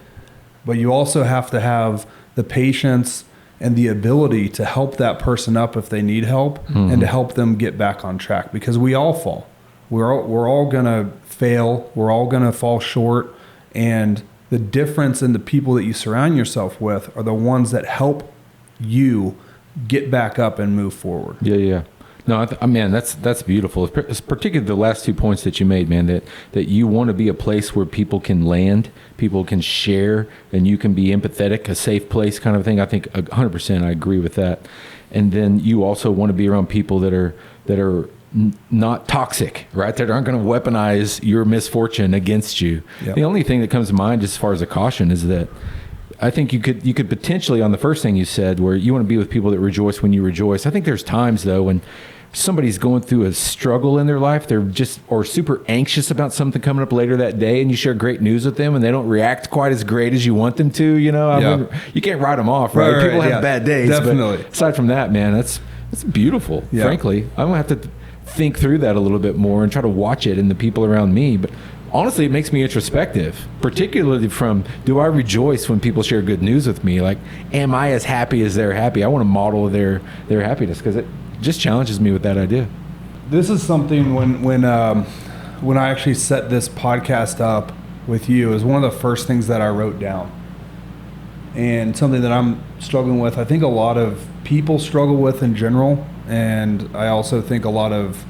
but you also have to have the patience and the ability to help that person up if they need help, and to help them get back on track, because we all fall. We're all going to fail. We're all going to fall short. And the difference in the people that you surround yourself with are the ones that help you get back up and move forward. Yeah. No, man, that's beautiful. It's particularly the last 2 points that you made, man, that you want to be a place where people can land, people can share, and you can be empathetic, a safe place kind of thing. I think 100% I agree with that. And then you also want to be around people that are not toxic, right? That aren't going to weaponize your misfortune against you. Yep. The only thing that comes to mind, just as far as a caution, is that I think you could potentially, on the first thing you said, where you want to be with people that rejoice when you rejoice. I think there's times, though, when somebody's going through a struggle in their life, they're just, or super anxious about something coming up later that day, and you share great news with them and they don't react quite as great as you want them to, you know? I mean, you can't write them off, right? People have bad days. Definitely. But aside from that, man, that's beautiful. Yeah. Frankly, I'm going to have to think through that a little bit more and try to watch it in the people around me. But honestly, it makes me introspective, particularly from, do I rejoice when people share good news with me? Like, am I as happy as they're happy? I want to model their happiness, because it just challenges me with that idea. This is something when I actually set this podcast up with you, is one of the first things that I wrote down, and something that I'm struggling with. I think a lot of people struggle with in general, and I also think a lot of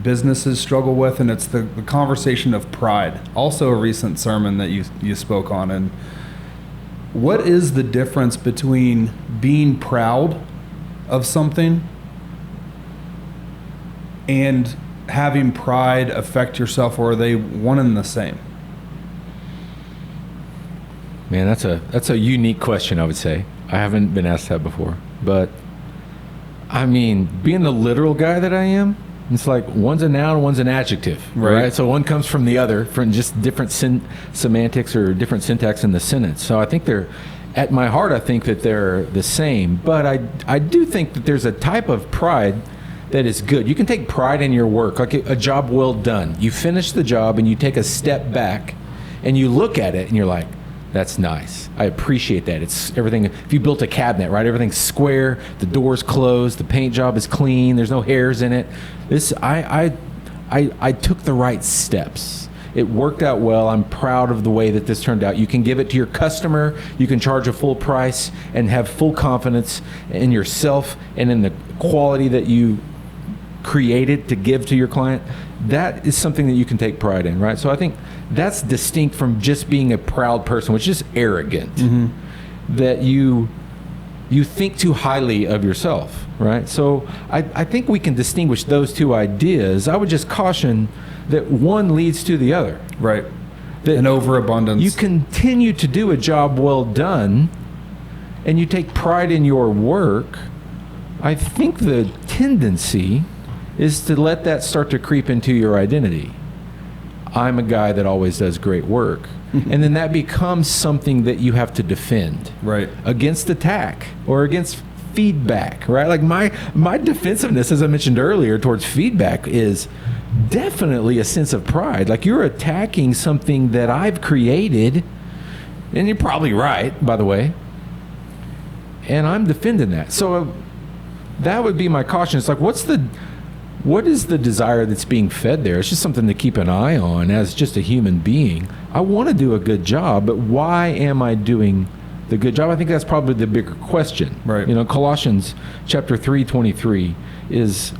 businesses struggle with, and it's the conversation of pride. Also a recent sermon that you spoke on. And what is the difference between being proud of something and having pride affect yourself, or are they one and the same? Man, that's a unique question, I would say. I haven't been asked that before. But, I mean, being the literal guy that I am, it's like one's a noun, one's an adjective, right? So one comes from the other, from just different semantics or different syntax in the sentence. So I think at my heart, I think that they're the same. But I do think that there's a type of pride that is good. You can take pride in your work, like a job well done. You finish the job and you take a step back and you look at it and you're like, that's nice. I appreciate that. It's everything. If you built a cabinet, right? Everything's square. The door's closed. The paint job is clean. There's no hairs in it. I took the right steps. It worked out well. I'm proud of the way that this turned out. You can give it to your customer. You can charge a full price and have full confidence in yourself and in the quality that you created to give to your client. That is something that you can take pride in, right? So I think that's distinct from just being a proud person, which is arrogant. That you think too highly of yourself, right? So I think we can distinguish those two ideas. I would just caution that one leads to the other. Right. That an overabundance. You continue to do a job well done and you take pride in your work. I think the tendency is to let that start to creep into your identity. I'm a guy that always does great work. And then that becomes something that you have to defend. Right. Against attack or against feedback, right? Like my defensiveness, as I mentioned earlier, towards feedback is definitely a sense of pride. Like you're attacking something that I've created, and you're probably right, by the way, and I'm defending that. So that would be my caution. It's like, what is the desire that's being fed there? It's just something to keep an eye on as just a human being. I want to do a good job, but why am I doing the good job? I think that's probably the bigger question. Right. You know, Colossians chapter 3:23 is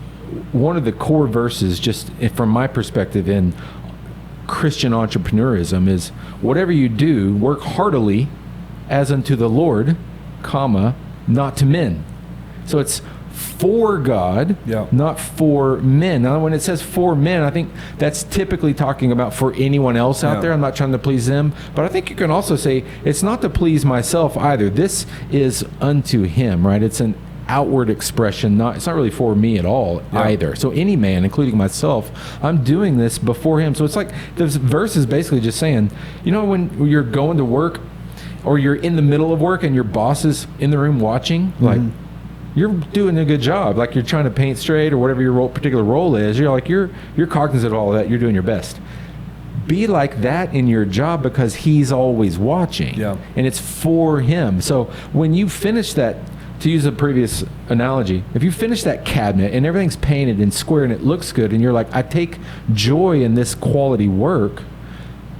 one of the core verses, just from my perspective in Christian entrepreneurism, is whatever you do, work heartily as unto the Lord, comma, not to men. So it's for God, not for men. Now, when it says for men, I think that's typically talking about for anyone else out there. I'm not trying to please them. But I think you can also say it's not to please myself either. This is unto him, right? It's an outward expression. It's not really for me at all either. So any man, including myself, I'm doing this before him. So it's like this verse is basically just saying, you know, when you're going to work or you're in the middle of work and your boss is in the room watching, like, you're doing a good job. Like you're trying to paint straight or whatever your particular role is. You're like, you're cognizant of all of that. You're doing your best. Be like that in your job because he's always watching. And it's for him. So when you finish that, to use a previous analogy, if you finish that cabinet and everything's painted and square and it looks good and you're like, I take joy in this quality work,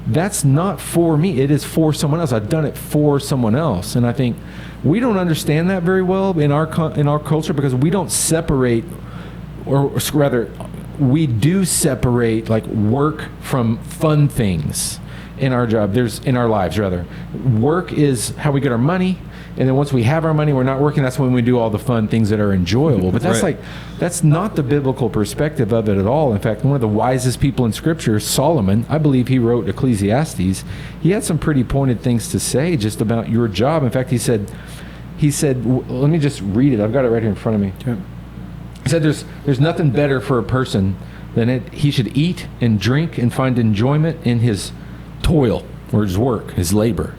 that's not for me. It is for someone else. I've done it for someone else. And I think we don't understand that very well in our culture because we don't separate, or rather, we do separate like work from fun things in our job. In our lives, rather. Work is how we get our money. And then once we have our money, we're not working. That's when we do all the fun things that are enjoyable. But that's not the biblical perspective of it at all. In fact, one of the wisest people in Scripture, Solomon, I believe he wrote Ecclesiastes. He had some pretty pointed things to say just about your job. In fact, he said, let me just read it. I've got it right here in front of me. Okay. He said, there's nothing better for a person than he should eat and drink and find enjoyment in his toil or his work, his labor.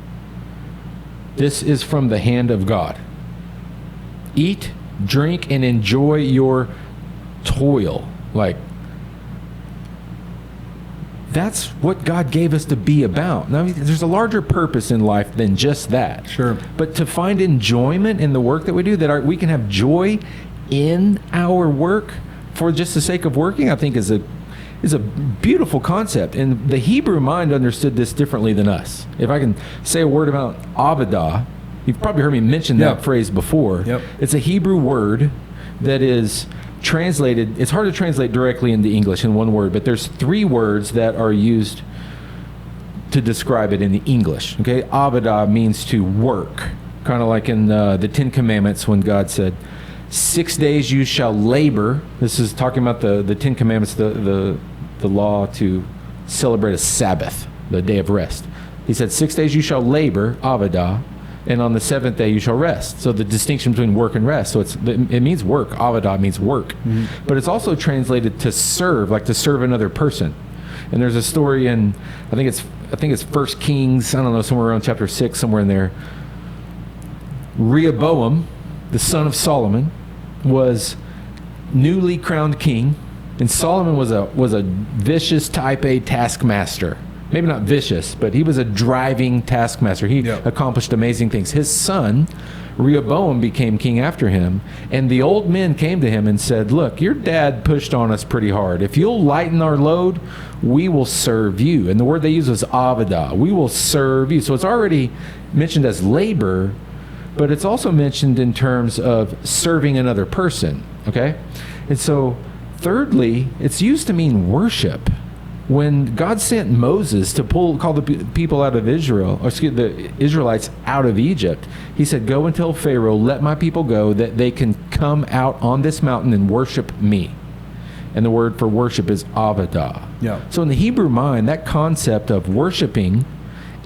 This is from the hand of God. Eat, drink, and enjoy your toil. Like, that's what God gave us to be about. Now, there's a larger purpose in life than just that. Sure. But to find enjoyment in the work that we do, we can have joy in our work for just the sake of working, I think is a beautiful concept. And the Hebrew mind understood this differently than us. If I can say a word about avodah, you've probably heard me mention that phrase before. It's a Hebrew word that is translated, it's hard to translate directly into English in one word, but there's 3 words that are used to describe it in the English. Okay, avodah means to work, kind of like in the 10 Commandments when God said, 6 days you shall labor. This is talking about the Ten Commandments, the law to celebrate a Sabbath, the day of rest. He said, 6 days you shall labor, avodah, and on the seventh day you shall rest. So the distinction between work and rest. So it means work. Avodah means work. Mm-hmm. But it's also translated to serve, like to serve another person. And there's a story in, I think it's 1 Kings, I don't know, somewhere around chapter 6, somewhere in there. Rehoboam, the son of Solomon, was newly crowned king, and Solomon was a vicious type A taskmaster. Maybe not vicious, but he was a driving taskmaster. He accomplished amazing things. His son, Rehoboam, became king after him, and the old men came to him and said, look, your dad pushed on us pretty hard. If you'll lighten our load, we will serve you. And the word they used was avodah. We will serve you. So it's already mentioned as labor, but it's also mentioned in terms of serving another person, okay? And so, thirdly, it's used to mean worship. When God sent Moses to call the people out of Israel, or excuse the Israelites out of Egypt, he said, go and tell Pharaoh, let my people go, that they can come out on this mountain and worship me. And the word for worship is avodah. Yeah. So in the Hebrew mind, that concept of worshiping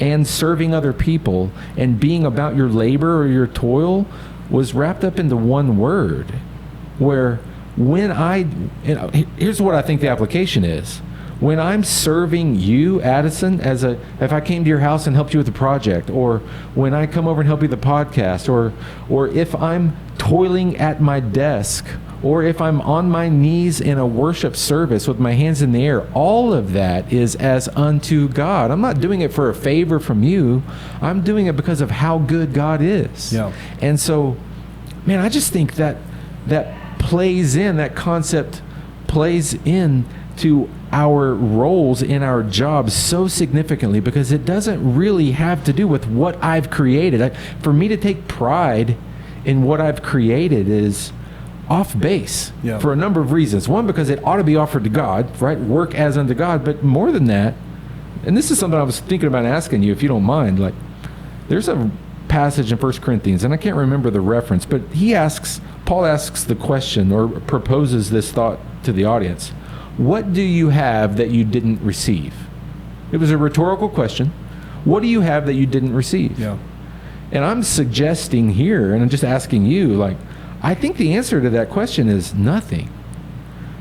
and serving other people and being about your labor or your toil was wrapped up into one word, where here's what I think the application is. When I'm serving you, Addison, if I came to your house and helped you with the project, or when I come over and help you with the podcast, or if I'm toiling at my desk, or if I'm on my knees in a worship service with my hands in the air, all of that is as unto God. I'm not doing it for a favor from you. I'm doing it because of how good God is. Yeah. And so, man, I just think that concept plays in to our roles in our jobs so significantly, because it doesn't really have to do with what I've created. For me to take pride in what I've created is off base for a number of reasons. One, because it ought to be offered to God, right? Work as unto God. But more than that, and this is something I was thinking about asking you, if you don't mind, like there's a passage in 1 Corinthians, and I can't remember the reference, but Paul asks the question, or proposes this thought to the audience. What do you have that you didn't receive? It was a rhetorical question. What do you have that you didn't receive? Yeah. And I'm suggesting here, and I'm just asking you, like, I think the answer to that question is nothing.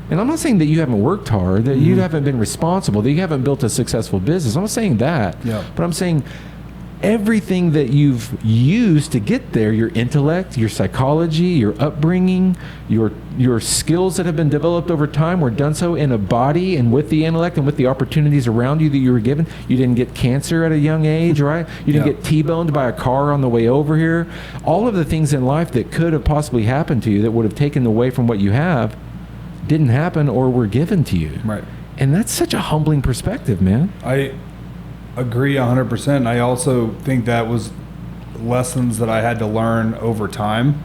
And I'm not saying that you haven't worked hard, that you haven't been responsible, that you haven't built a successful business. I'm not saying that. Yeah. But I'm saying everything that you've used to get there, your intellect, your psychology, your upbringing, your skills that have been developed over time were done so in a body and with the intellect and with the opportunities around you that you were given. You didn't get cancer at a young age, right? You didn't get T-boned by a car on the way over here. All of the things in life that could have possibly happened to you that would have taken away from what you have didn't happen or were given to you. Right. And that's such a humbling perspective, man. I agree 100%. I also think that was lessons that I had to learn over time.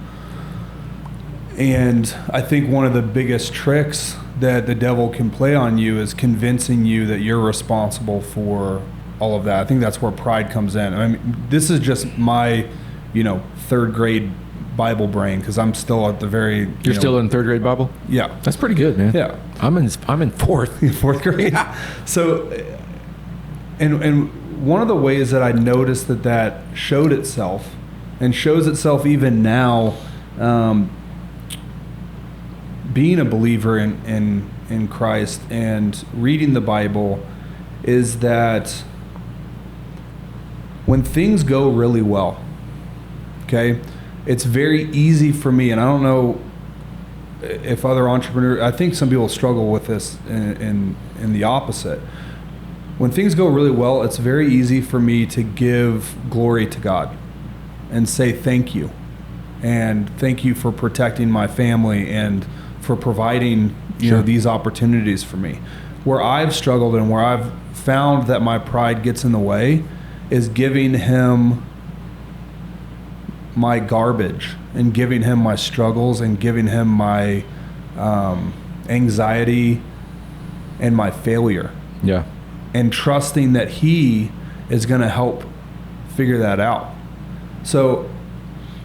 And I think one of the biggest tricks that the devil can play on you is convincing you that you're responsible for all of that. I think that's where pride comes in. I mean, this is just my, third grade Bible brain, because I'm still at the very... You're still in third grade Bible? Yeah. That's pretty good, man. Yeah. I'm in fourth. Fourth grade? Yeah. So... And one of the ways that I noticed that showed itself, and shows itself even now, being a believer in Christ and reading the Bible, is that when things go really well, okay, it's very easy for me, and I don't know if other entrepreneurs, I think some people struggle with this in the opposite. When things go really well, it's very easy for me to give glory to God and say thank you. And thank you for protecting my family and for providing, these opportunities for me. Where I've struggled and where I've found that my pride gets in the way is giving him my garbage and giving him my struggles and giving him my anxiety and my failure. Yeah. And trusting that he is going to help figure that out. So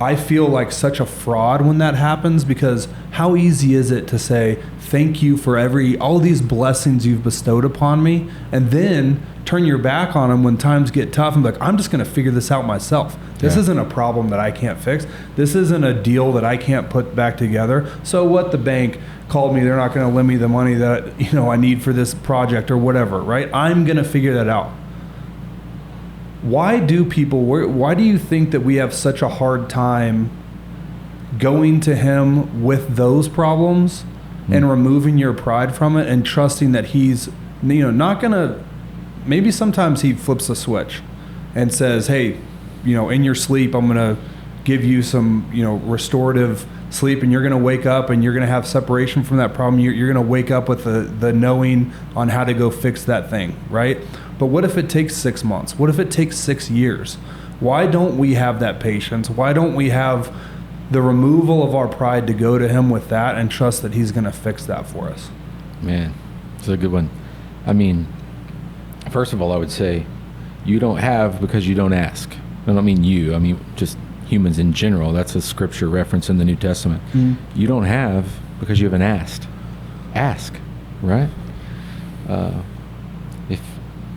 I feel like such a fraud when that happens, because how easy is it to say thank you for all these blessings you've bestowed upon me, and then turn your back on them when times get tough and be like, I'm just going to figure this out myself. This isn't a problem that I can't fix. This isn't a deal that I can't put back together. So what, the bank called me, they're not going to lend me the money that, you know, I need for this project or whatever, right? I'm going to figure that out. Why do you think that we have such a hard time going to him with those problems and removing your pride from it and trusting that he's, you know, not going to, maybe sometimes he flips a switch and says, hey, you know, in your sleep, I'm going to give you some, you know, restorative sleep, and you're going to wake up and you're going to have separation from that problem. You're going to wake up with the knowing on how to go fix that thing, right? But what if it takes 6 months? What if it takes 6 years? Why don't we have that patience? Why don't we have the removal of our pride to go to him with that and trust that he's going to fix that for us? Man, it's a good one. I mean, first of all, I would say you don't have because you don't ask. I don't mean you. I mean just humans in general. That's a scripture reference in the New Testament. You don't have because you haven't asked. Ask, right?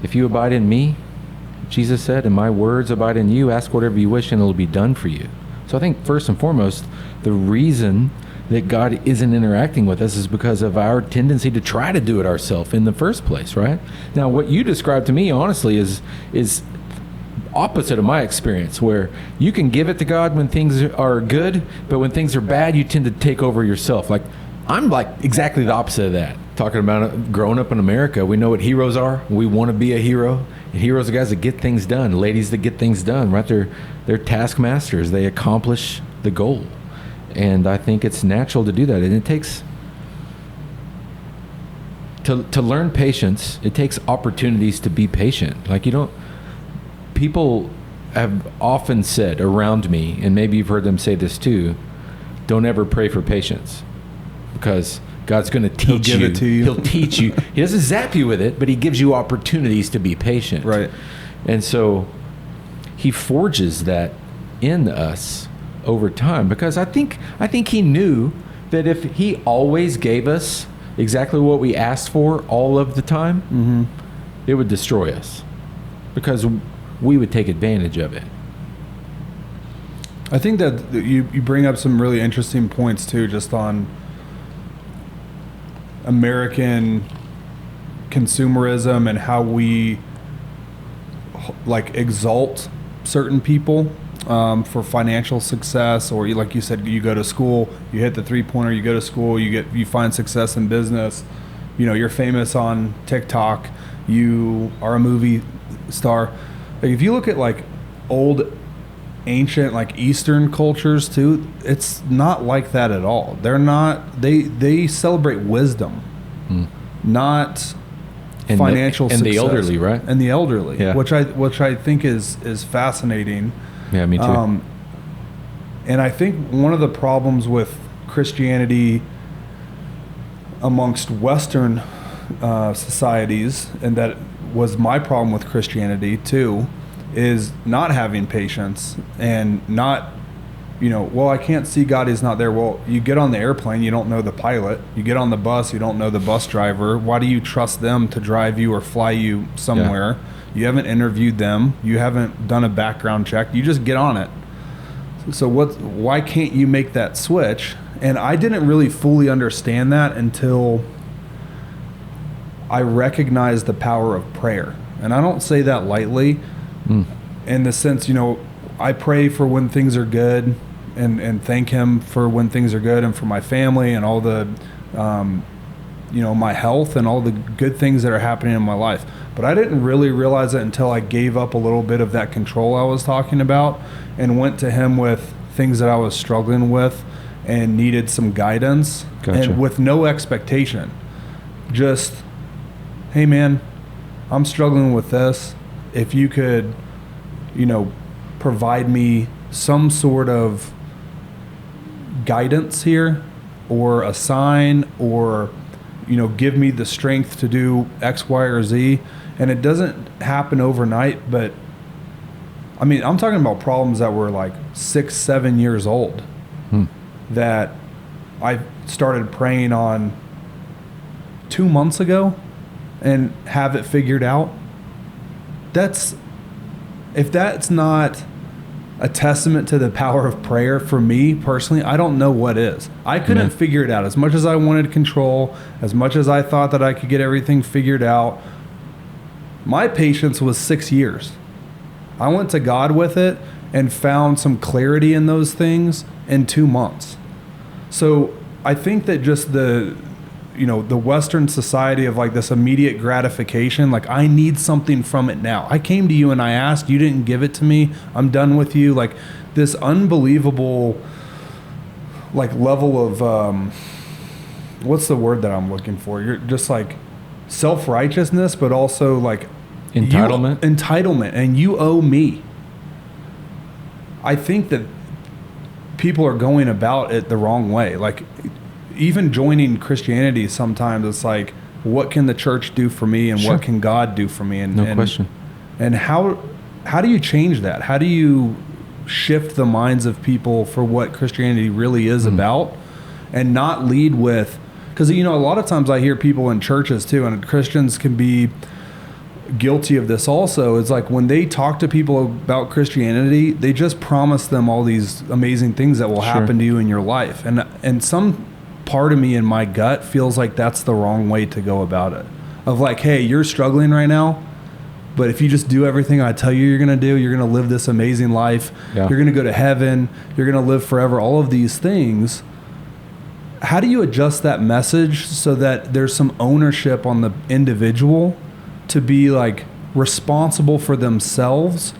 If you abide in me, Jesus said, and my words abide in you, ask whatever you wish and it'll be done for you. So I think first and foremost, the reason that God isn't interacting with us is because of our tendency to try to do it ourselves in the first place, right? Now, what you described to me, honestly, is opposite of my experience, where you can give it to God when things are good, but when things are bad, you tend to take over yourself. Like, I'm like exactly the opposite of that. Talking about growing up in America, we know what heroes are. We want to be a hero. And heroes are guys that get things done, ladies that get things done, right? They're taskmasters. They accomplish the goal. And I think it's natural to do that. And it takes, to learn patience, it takes opportunities to be patient. Like, people have often said around me, and maybe you've heard them say this too, don't ever pray for patience, because God's going to teach you. He'll give it to you. He'll teach you. He doesn't zap you with it, but he gives you opportunities to be patient. Right. And so he forges that in us over time, because I think he knew that if he always gave us exactly what we asked for all of the time, it would destroy us, because we would take advantage of it. I think that you bring up some really interesting points too, just on American consumerism and how we like exalt certain people for financial success, or like you said, you go to school, you hit the 3-pointer, you go to school, you find success in business, you know, you're famous on TikTok, you are a movie star. Like, if you look at like old ancient like Eastern cultures too, it's not like that at all. They're not, they celebrate wisdom, not and financial and success. the elderly, right? And the elderly, yeah. which I think is fascinating. Yeah, me too. And I think one of the problems with Christianity amongst Western societies, and that was my problem with Christianity too, is not having patience and not, you know, well, I can't see God, he's not there. Well, you get on the airplane, you don't know the pilot. You get on the bus, you don't know the bus driver. Why do you trust them to drive you or fly you somewhere? Yeah. You haven't interviewed them. You haven't done a background check. You just get on it. So why can't you make that switch? And I didn't really fully understand that until I recognized the power of prayer. And I don't say that lightly, in the sense, you know, I pray for when things are good and thank him for when things are good, and for my family and all the, you know, my health and all the good things that are happening in my life. But I didn't really realize it until I gave up a little bit of that control I was talking about and went to him with things that I was struggling with and needed some guidance. Gotcha. And with no expectation. Just, hey man, I'm struggling with this. If you could, you know, provide me some sort of guidance here, or a sign, or, you know, give me the strength to do X, Y, or Z. And it doesn't happen overnight, but I mean, I'm talking about problems that were like 6, 7 years old that I started praying on 2 months ago and have it figured out. If that's not a testament to the power of prayer for me personally, I don't know what is. I couldn't figure it out. As much as I wanted control, as much as I thought that I could get everything figured out, my patience was 6 years. I went to God with it and found some clarity in those things in 2 months. So I think that just the Western society of like this immediate gratification, like I need something from it now. I came to you and I asked, you didn't give it to me. I'm done with you. Like this unbelievable like level of, what's the word that I'm looking for? You're just like self-righteousness, but also like entitlement, and you owe me. I think that people are going about it the wrong way. Like even joining Christianity, sometimes it's like, what can the church do for me, and what can God do for me? And no question. And how do you change that? How do you shift the minds of people for what Christianity really is about, and not lead with, because a lot of times I hear people in churches too, and Christians can be guilty of this also. It's like when they talk to people about Christianity, they just promise them all these amazing things that will happen to you in your life, and some part of me in my gut feels like that's the wrong way to go about it. Of like, hey, you're struggling right now, but if you just do everything I tell you you're going to do, you're going to live this amazing life. You're going to go to heaven. You're going to live forever. All of these things. How do you adjust that message so that there's some ownership on the individual to be like responsible for themselves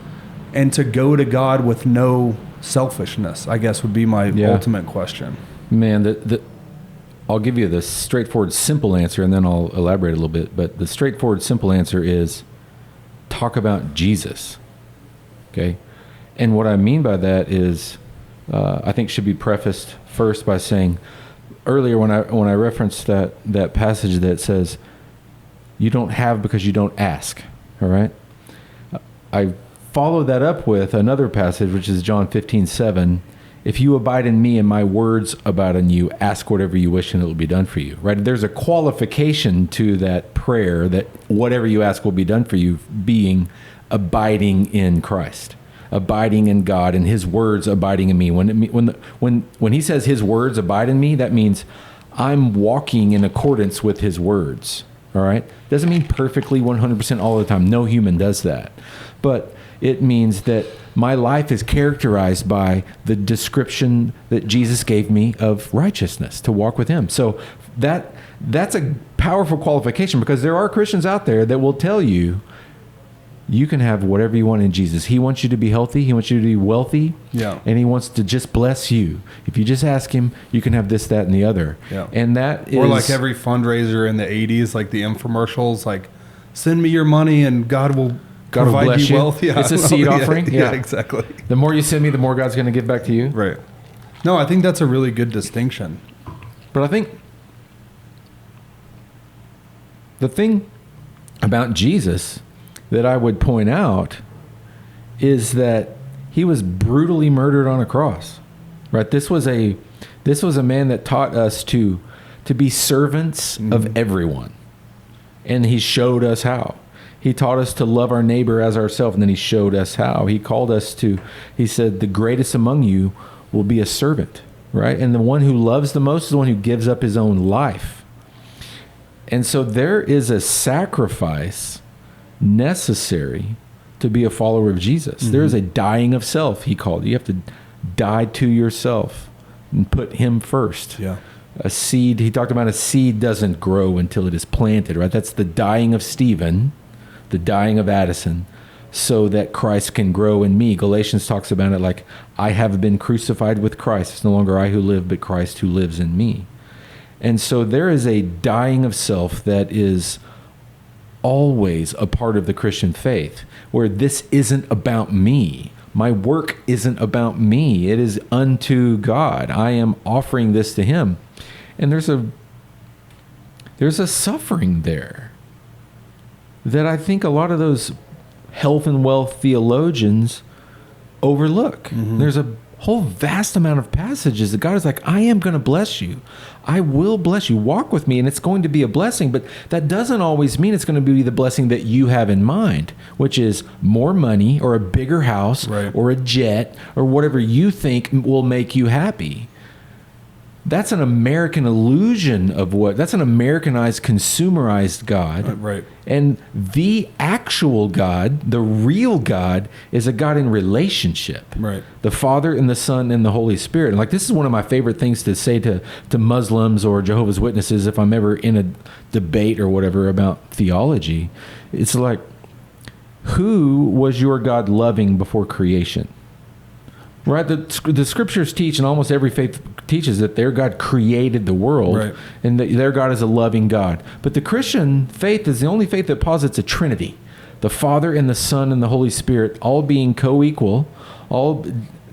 and to go to God with no selfishness, I guess would be my ultimate question. Man, I'll give you the straightforward, simple answer, and then I'll elaborate a little bit. But the straightforward, simple answer is talk about Jesus. Okay? And what I mean by that is, I think should be prefaced first by saying, earlier when I referenced that passage that says, you don't have because you don't ask. All right? I follow that up with another passage, which is John 15:7. If you abide in me and my words abide in you, ask whatever you wish and it will be done for you. Right? There's a qualification to that prayer that whatever you ask will be done for you, being abiding in Christ, abiding in God, and his words abiding in me. When he says his words abide in me, that means I'm walking in accordance with his words. All right? Doesn't mean perfectly 100% all the time. No human does that. But it means that my life is characterized by the description that Jesus gave me of righteousness, to walk with him. So that's a powerful qualification, because there are Christians out there that will tell you, you can have whatever you want in Jesus. He wants you to be healthy. He wants you to be wealthy. Yeah. And he wants to just bless you. If you just ask him, you can have this, that, and the other. Yeah. And that is... Or like every fundraiser in the 80s, like the infomercials, like, send me your money and God will provide bless you wealth. Yeah, it's a seed offering. Yeah, exactly. The more you send me, the more God's going to give back to you. Right. No, I think that's a really good distinction. But I think the thing about Jesus that I would point out is that he was brutally murdered on a cross. Right? This was a man that taught us to be servants of everyone. And he showed us how. He taught us to love our neighbor as ourselves, and then he showed us how. He called us to, he said, the greatest among you will be a servant, right? And the one who loves the most is the one who gives up his own life. And so there is a sacrifice necessary to be a follower of Jesus. There is a dying of self, he called it. You have to die to yourself and put him first. Yeah. A seed, he talked about a seed doesn't grow until it is planted, right? That's the dying of Stephen, the dying of Addison, so that Christ can grow in me. Galatians talks about it like, I have been crucified with Christ. It's no longer I who live, but Christ who lives in me. And so there is a dying of self that is always a part of the Christian faith, where this isn't about me. My work isn't about me. It is unto God. I am offering this to him. And there's a suffering there that I think a lot of those health and wealth theologians overlook. There's a whole vast amount of passages that God is like, I am going to bless you. I will bless you. Walk with me, and it's going to be a blessing. But that doesn't always mean it's going to be the blessing that you have in mind, which is more money or a bigger house or a jet or whatever you think will make you happy. That's an American illusion of that's an Americanized, consumerized God. Right. And the actual God, the real God, is a God in relationship. Right. The Father and the Son and the Holy Spirit. And like, this is one of my favorite things to say to Muslims or Jehovah's Witnesses if I'm ever in a debate or whatever about theology. It's like, who was your God loving before creation? Right, the scriptures teach, and almost every faith teaches, that their God created the world, and that their God is a loving God. But the Christian faith is the only faith that posits a Trinity, the Father and the Son and the Holy Spirit, all being co-equal, all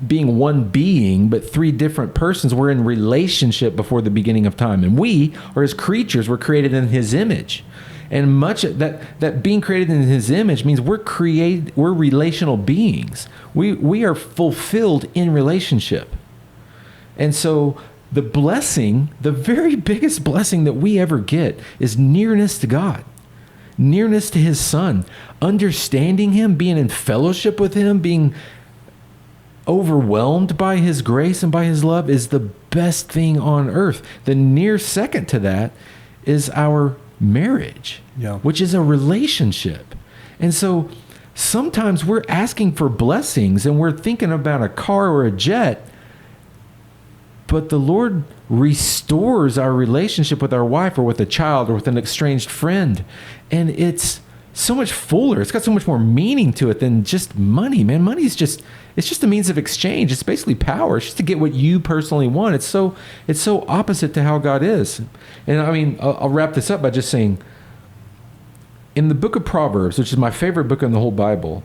being one being, but three different persons. We're in relationship before the beginning of time, and we are His creatures. We're created in His image. And much that being created in His image means we're relational beings. We are fulfilled in relationship. And so the blessing, the very biggest blessing that we ever get, is nearness to God, nearness to His Son, understanding Him, being in fellowship with Him, being overwhelmed by His grace and by His love is the best thing on earth. The near second to that is our marriage, which is a relationship. And so sometimes we're asking for blessings and we're thinking about a car or a jet, but the Lord restores our relationship with our wife or with a child or with an estranged friend. And it's so much fuller. It's got so much more meaning to it than just money, man. Money is just a means of exchange. It's basically power. It's just to get what you personally want. It's so opposite to how God is. And I mean, I'll wrap this up by just saying, in the book of Proverbs, which is my favorite book in the whole Bible,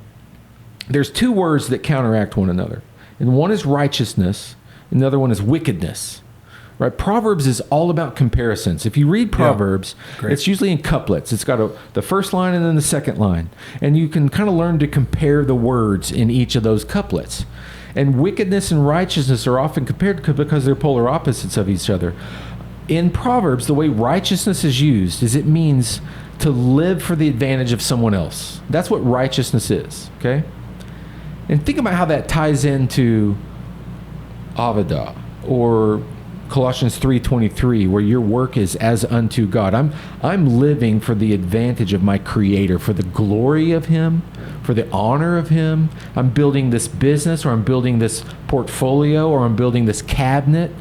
there's two words that counteract one another. And one is righteousness, and the other one is wickedness. Right? Proverbs is all about comparisons. If you read Proverbs, it's usually in couplets. It's got the first line and then the second line. And you can kind of learn to compare the words in each of those couplets. And wickedness and righteousness are often compared because they're polar opposites of each other. In Proverbs, the way righteousness is used is it means to live for the advantage of someone else. That's what righteousness is, okay? And think about how that ties into Avodah or Colossians 3:23, where your work is as unto God. I'm living for the advantage of my Creator, for the glory of Him, for the honor of Him. I'm building this business, or I'm building this portfolio, or I'm building this cabinet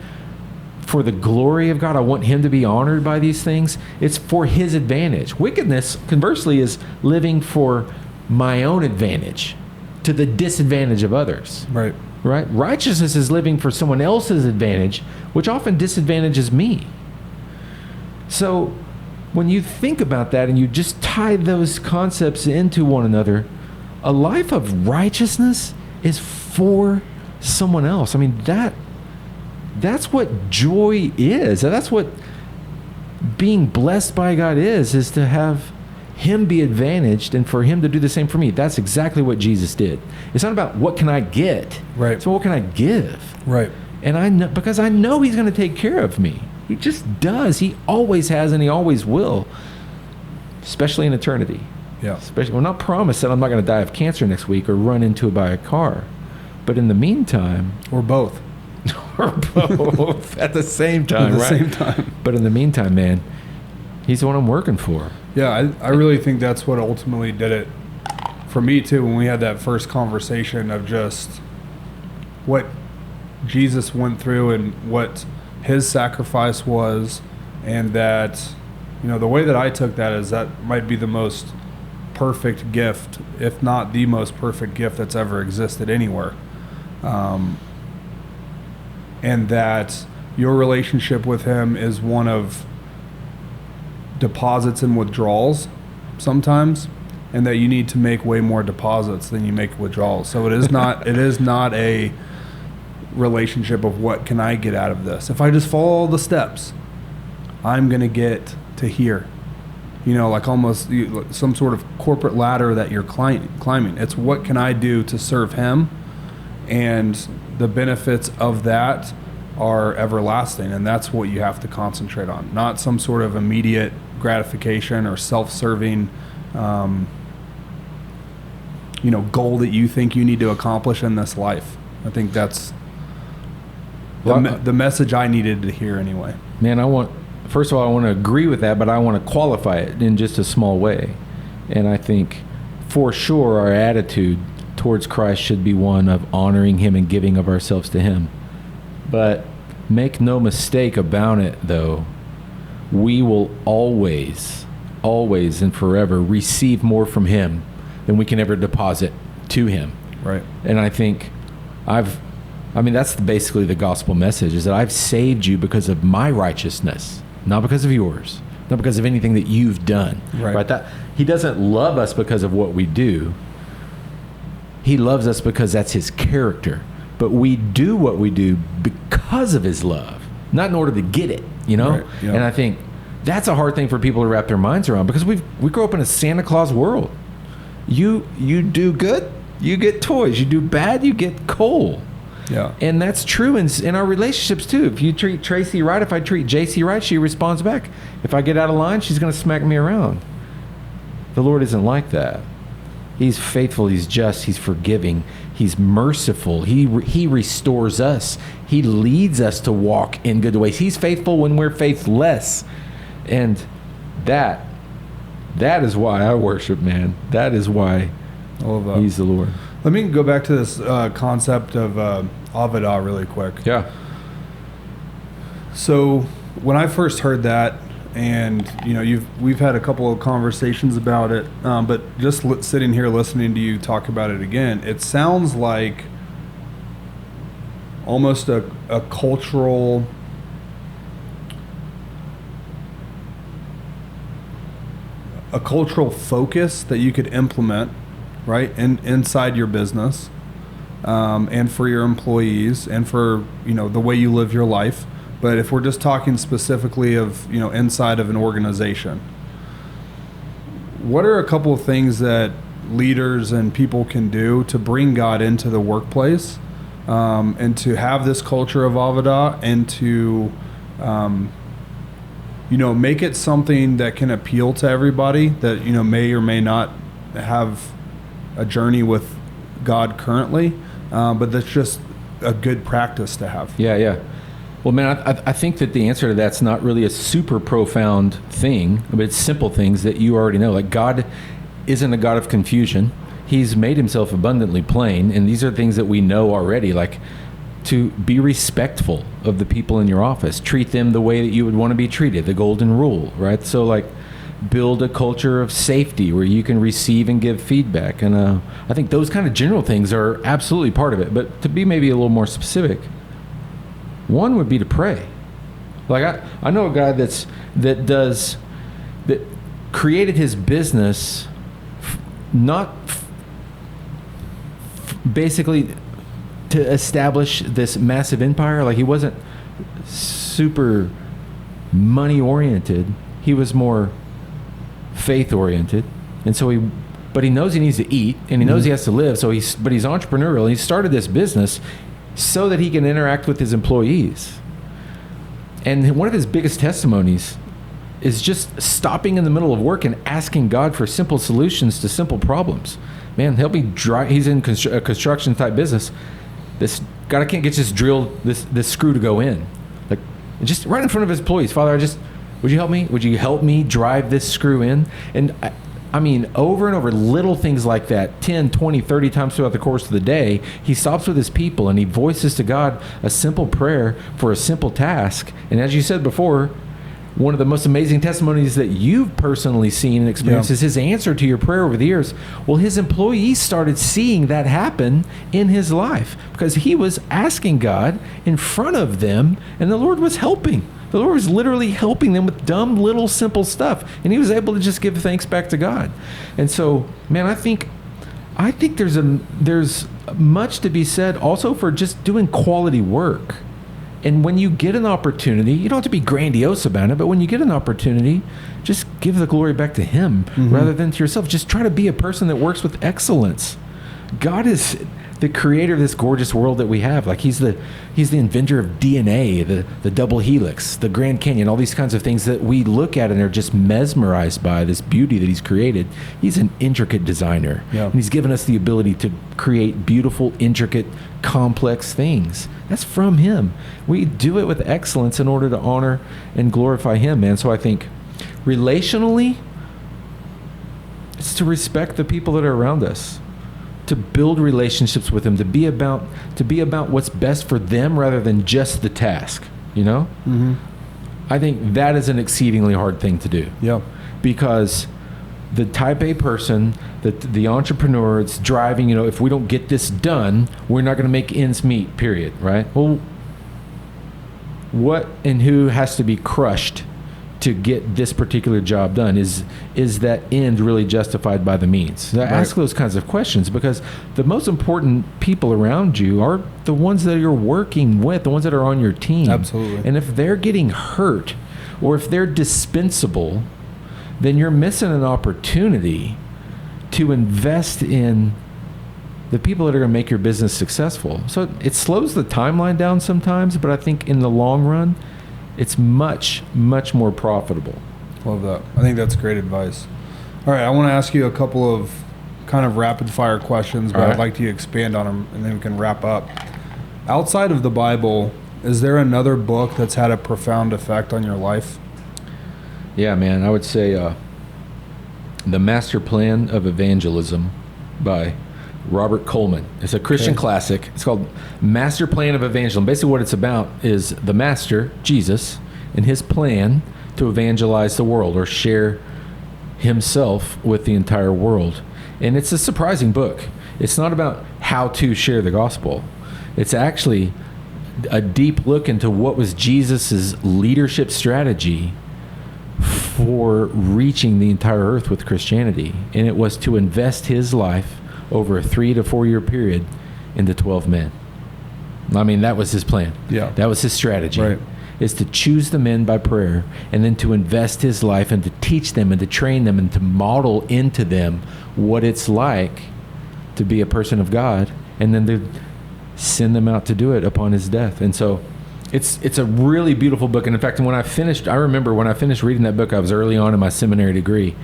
for the glory of God. I want Him to be honored by these things. It's for His advantage. Wickedness, conversely, is living for my own advantage to the disadvantage of others. Right. Right? Righteousness is living for someone else's advantage, which often disadvantages me. So when you think about that and you just tie those concepts into one another, a life of righteousness is for someone else. I mean, that's what joy is. That's what being blessed by God is to have Him be advantaged and for Him to do the same for me. That's exactly what Jesus did. It's not about what can I get. Right. So what can I give? Right. And I know, because I know He's going to take care of me. He just does. He always has and He always will, especially in eternity. Yeah. Especially, we're not promised that I'm not going to die of cancer next week or run into it by a car. But in the meantime... Or both. Or both at the same time, At the right? same time. But in the meantime, man, He's the one I'm working for. Yeah, I really think that's what ultimately did it for me too, when we had that first conversation of just what Jesus went through and what His sacrifice was, and that, you know, the way that I took that is that might be the most perfect gift, if not the most perfect gift that's ever existed anywhere. And that your relationship with Him is one of deposits and withdrawals sometimes, and that you need to make way more deposits than you make withdrawals. So it is not a relationship of what can I get out of this. If I just follow the steps, I'm going to get to here. You know, like almost some sort of corporate ladder that you're climbing. It's what can I do to serve Him and the benefits of that are everlasting, and that's what you have to concentrate on, not some sort of immediate gratification or self-serving goal that you think you need to accomplish in this life. I think that's the message I needed to hear anyway. Man, first of all, I want to agree with that, but I want to qualify it in just a small way. And I think for sure our attitude towards Christ should be one of honoring him and giving of ourselves to him. But make no mistake about it, though, we will always and forever receive more from him than we can ever deposit to him. Right. And I think that's basically the gospel message, is that I've saved you because of my righteousness, not because of yours, not because of anything that you've done. Right. That he doesn't love us because of what we do. He loves us because that's his character. But we do what we do because of his love, not in order to get it, Right. Yep. And I think that's a hard thing for people to wrap their minds around, because we grow up in a Santa Claus world. You do good, you get toys. You do bad, you get coal. Yeah. And that's true in our relationships too. If you treat Tracy right, if I treat JC right, she responds back. If I get out of line, she's going to smack me around. The Lord isn't like that. He's faithful, he's just, he's forgiving, he's merciful. He restores us. He leads us to walk in good ways. He's faithful when we're faithless. And that is why I worship, man. That is why he's the Lord. Let me go back to this concept of Avodah really quick. Yeah. So when I first heard that, and we've had a couple of conversations about it, but just sitting here listening to you talk about it again, it sounds like almost a cultural focus that you could implement, right, inside your business, and for your employees, and for the way you live your life. But if we're just talking specifically of inside of an organization, what are a couple of things that leaders and people can do to bring God into the workplace, and to have this culture of Avodah, and to make it something that can appeal to everybody that may or may not have a journey with God currently, but that's just a good practice to have. Yeah. Well, man, I think that the answer to that's not really a super profound thing, but it's simple things that you already know. Like, God isn't a God of confusion. He's made himself abundantly plain, and these are things that we know already, like to be respectful of the people in your office. Treat them the way that you would want to be treated, the golden rule, right? So, like, build a culture of safety where you can receive and give feedback. And I think those kind of general things are absolutely part of it. But to be maybe a little more specific, one would be to pray. Like, I know a guy that created his business basically to establish this massive empire. Like, he wasn't super money oriented. He was more faith oriented. And so but he knows he needs to eat, and he knows he has to live. But he's entrepreneurial. He started this business so that he can interact with his employees. And one of his biggest testimonies is just stopping in the middle of work and asking God for simple solutions to simple problems. Man, help me drive. He's in a construction type business. God, I can't get this screw to go in. Like, just right in front of his employees. Father, would you help me? Would you help me drive this screw in? And I mean, over and over, little things like that, 10, 20, 30 times throughout the course of the day, he stops with his people and he voices to God a simple prayer for a simple task. And as you said before, one of the most amazing testimonies that you've personally seen and experienced is his answer to your prayer over the years. Well, his employees started seeing that happen in his life because he was asking God in front of them, and the Lord was helping. The Lord was literally helping them with dumb, little, simple stuff. And he was able to just give thanks back to God. And so, man, I think there's much to be said also for just doing quality work. And when you get an opportunity, you don't have to be grandiose about it, but when you get an opportunity, just give the glory back to him rather than to yourself. Just try to be a person that works with excellence. God is the creator of this gorgeous world that we have. Like he's the inventor of DNA, the double helix, the Grand Canyon, all these kinds of things that we look at and are just mesmerized by this beauty that he's created. He's an intricate designer. Yeah. And he's given us the ability to create beautiful, intricate, complex things. That's from him. We do it with excellence in order to honor and glorify him, man. So I think relationally, it's to respect the people that are around us, to build relationships with them, to be about what's best for them rather than just the task, you know? Mm-hmm. I think that is an exceedingly hard thing to do. Yeah. Because the type A person, the entrepreneur, it's driving, you know, if we don't get this done, we're not going to make ends meet, period, right? Well, what and who has to be crushed to get this particular job done? Is that end really justified by the means? So I ask those kinds of questions because the most important people around you are the ones that you're working with, the ones that are on your team. Absolutely. And if they're getting hurt or if they're dispensable, then you're missing an opportunity to invest in the people that are going to make your business successful. So it slows the timeline down sometimes, but I think in the long run, it's much, much more profitable. Love that. I think that's great advice. All right, I want to ask you a couple of kind of rapid fire questions, but I'd like you to expand on them and then we can wrap up. Outside of the Bible, is there another book that's had a profound effect on your life? Yeah, man, I would say The Master Plan of Evangelism by Robert Coleman. It's a Christian classic. It's called Master Plan of Evangelism. Basically what it's about is the master, Jesus, and his plan to evangelize the world or share himself with the entire world. And it's a surprising book. It's not about how to share the gospel. It's actually a deep look into what was Jesus's leadership strategy for reaching the entire earth with Christianity. And it was to invest his life over a 3 to 4 year period into 12 men. I mean, that was his plan. Yeah. That was his strategy. Right. Is to choose the men by prayer and then to invest his life and to teach them and to train them and to model into them what it's like to be a person of God and then to send them out to do it upon his death. And so it's a really beautiful book. And in fact, I remember when I finished reading that book, I was early on in my seminary degree.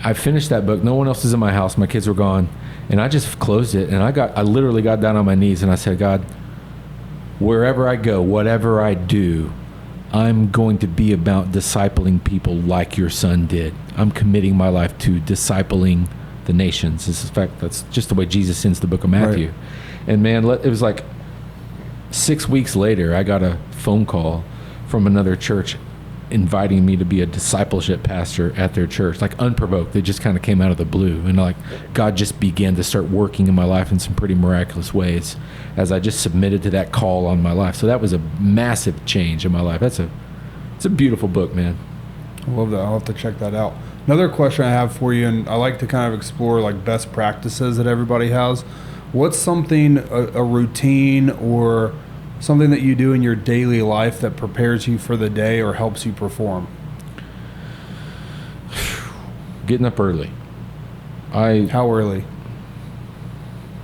I finished that book. No one else was in my house. My kids were gone. And I just closed it. And I literally got down on my knees and I said, God, wherever I go, whatever I do, I'm going to be about discipling people like your son did. I'm committing my life to discipling the nations. In fact, that's just the way Jesus sends the book of Matthew. Right. And man, it was like 6 weeks later, I got a phone call from another church inviting me to be a discipleship pastor at their church, like unprovoked. They just kind of came out of the blue, and like God just began to start working in my life in some pretty miraculous ways as I just submitted to that call on my life. So that was a massive change in my life. It's a beautiful book, man. I love that. I'll have to check that out. Another question I have for you, and I like to kind of explore like best practices that everybody has. What's something, a routine or something that you do in your daily life that prepares you for the day or helps you perform? Getting up early. How early?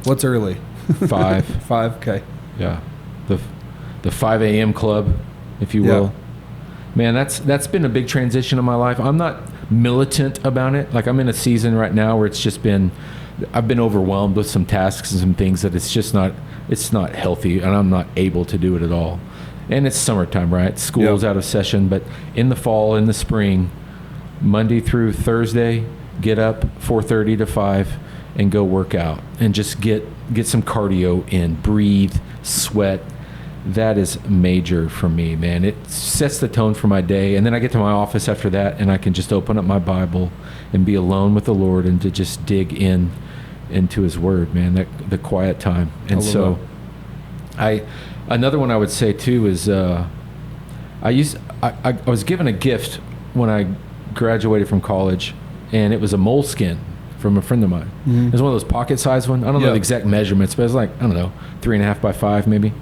What's early? 5. 5, okay. Yeah. The 5 a.m. club, if you will. Man, that's been a big transition in my life. I'm not militant about it. Like I'm in a season right now where I've been overwhelmed with some tasks and some things that it's not healthy, and I'm not able to do it at all. And it's summertime, right? School's out of session, but in the fall, in the spring, Monday through Thursday, get up 4:30 to 5 and go work out and just get some cardio in, breathe, sweat. That is major for me, man. It sets the tone for my day. And then I get to my office after that and I can just open up my Bible and be alone with the Lord and to just dig into his word, man, the quiet time. And so another one I would say too is I was given a gift when I graduated from college, and it was a moleskin from a friend of mine. Mm-hmm. It was one of those pocket size one. I don't know the exact measurements, but it was like, I don't know, 3.5 by 5 maybe.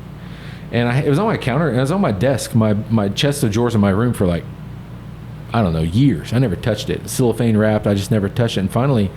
And it was on my counter, and it was on my desk, my chest of drawers in my room for like, I don't know, years. I never touched it. Cellophane wrapped. I just never touched it. And finally,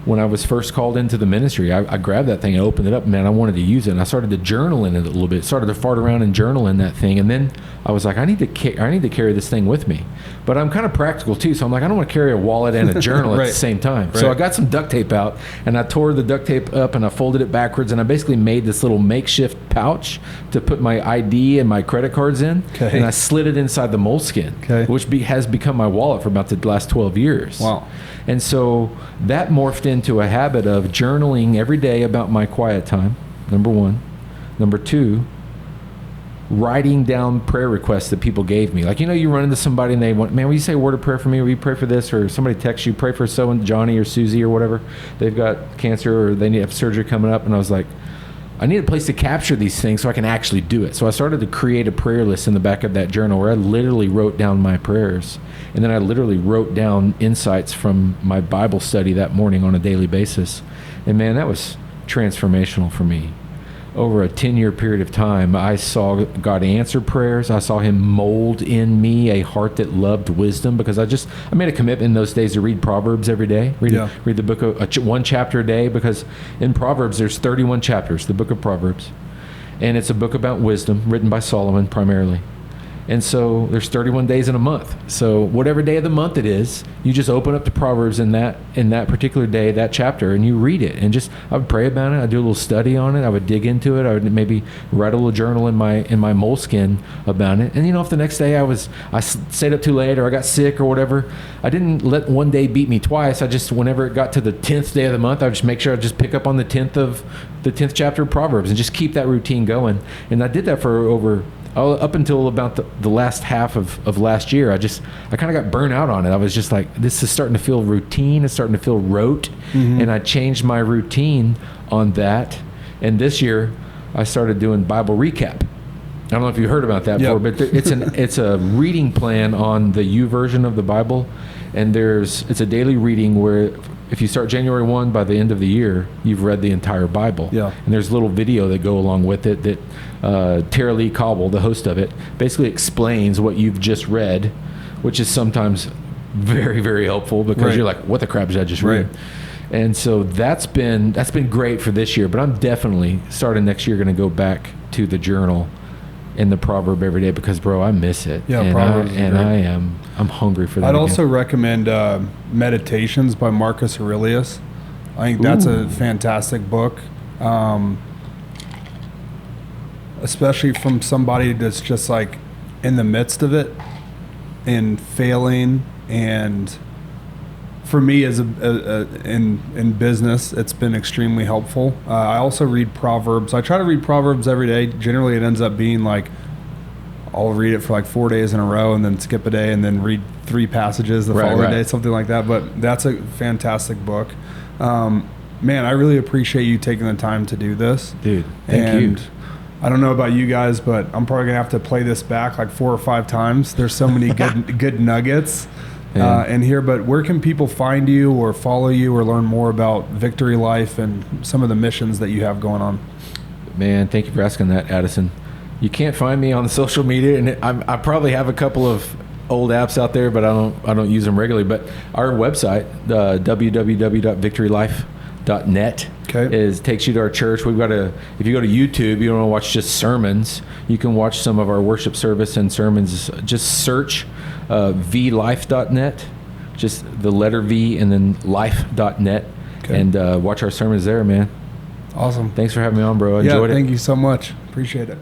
when I was first called into the ministry, I grabbed that thing and opened it up. Man, I wanted to use it, and I started to journal in it a little bit. Started to fart around and journal in that thing, and then I was like, I need to carry this thing with me. But I'm kind of practical too, so I'm like, I don't want to carry a wallet and a journal Right. at the same time. Right. So I got some duct tape out, and I tore the duct tape up, and I folded it backwards, and I basically made this little makeshift pouch to put my ID and my credit cards in, Okay. and I slid it inside the moleskin, Okay. which has become my wallet for about the last 12 years. Wow. And so that morphed into a habit of journaling every day about my quiet time, number one. Number two, writing down prayer requests that people gave me. Like, you run into somebody and they want, man, will you say a word of prayer for me? Will you pray for this? Or somebody texts you, pray for someone, Johnny or Susie or whatever. They've got cancer or they need to have surgery coming up. And I was like, I need a place to capture these things so I can actually do it. So I started to create a prayer list in the back of that journal where I literally wrote down my prayers. And then I literally wrote down insights from my Bible study that morning on a daily basis. And man, that was transformational for me. Over a 10-year period of time, I saw God answer prayers. I saw him mold in me a heart that loved wisdom, because I made a commitment in those days to read Proverbs every day. Read the book of one chapter a day, because in Proverbs there's 31 chapters, the book of Proverbs. And it's a book about wisdom written by Solomon primarily. And so there's 31 days in a month. So whatever day of the month it is, you just open up the Proverbs in that particular day, that chapter, and you read it. And I would pray about it. I'd do a little study on it. I would dig into it. I would maybe write a little journal in my moleskin about it. And if the next day I stayed up too late or I got sick or whatever, I didn't let one day beat me twice. I just, whenever it got to the 10th day of the month, I would just make sure I just pick up on the 10th chapter of Proverbs and just keep that routine going. And I did that for up until about the last half of last year. I kind of got burnt out on it. I was just like, this is starting to feel routine. It's starting to feel rote. Mm-hmm. And I changed my routine on that. And this year I started doing Bible recap. I don't know if you heard about that before, but it's a reading plan on the U version of the Bible. And it's a daily reading where if you start January 1, by the end of the year, you've read the entire Bible. Yeah. And there's a little video that go along with it that Tara Lee Cobble, the host of it, basically explains what you've just read, which is sometimes very, very helpful, because you're like, what the crap did I just read? And so that's been great for this year. But I'm definitely, starting next year, going to go back to the journal and the proverb every day, because bro, I miss it. Yeah, I'm hungry for that. I'd also recommend Meditations by Marcus Aurelius. I think that's a fantastic book, especially from somebody that's just like in the midst of it and failing. And for me, as in business, it's been extremely helpful. I also read Proverbs. I try to read Proverbs every day. Generally, it ends up being like I'll read it for like 4 days in a row and then skip a day and then read 3 passages the following day, something like that. But that's a fantastic book. Man, I really appreciate you taking the time to do this. Dude, thank you. I don't know about you guys, but I'm probably going to have to play this back like 4 or 5 times. There's so many good nuggets in here. But where can people find you or follow you or learn more about Victory Life and some of the missions that you have going on? Man, thank you for asking that, Addison. You can't find me on social media, and I probably have a couple of old apps out there, but I don't use them regularly. But our website, www.victorylife.net, takes you to our church. We've got if you go to YouTube, you don't want to watch just sermons, you can watch some of our worship service and sermons. Just search VLife.net, just the letter V and then life.net, and watch our sermons there, man. Awesome. Thanks for having me on, bro. I enjoyed it. Thank you so much. Appreciate it.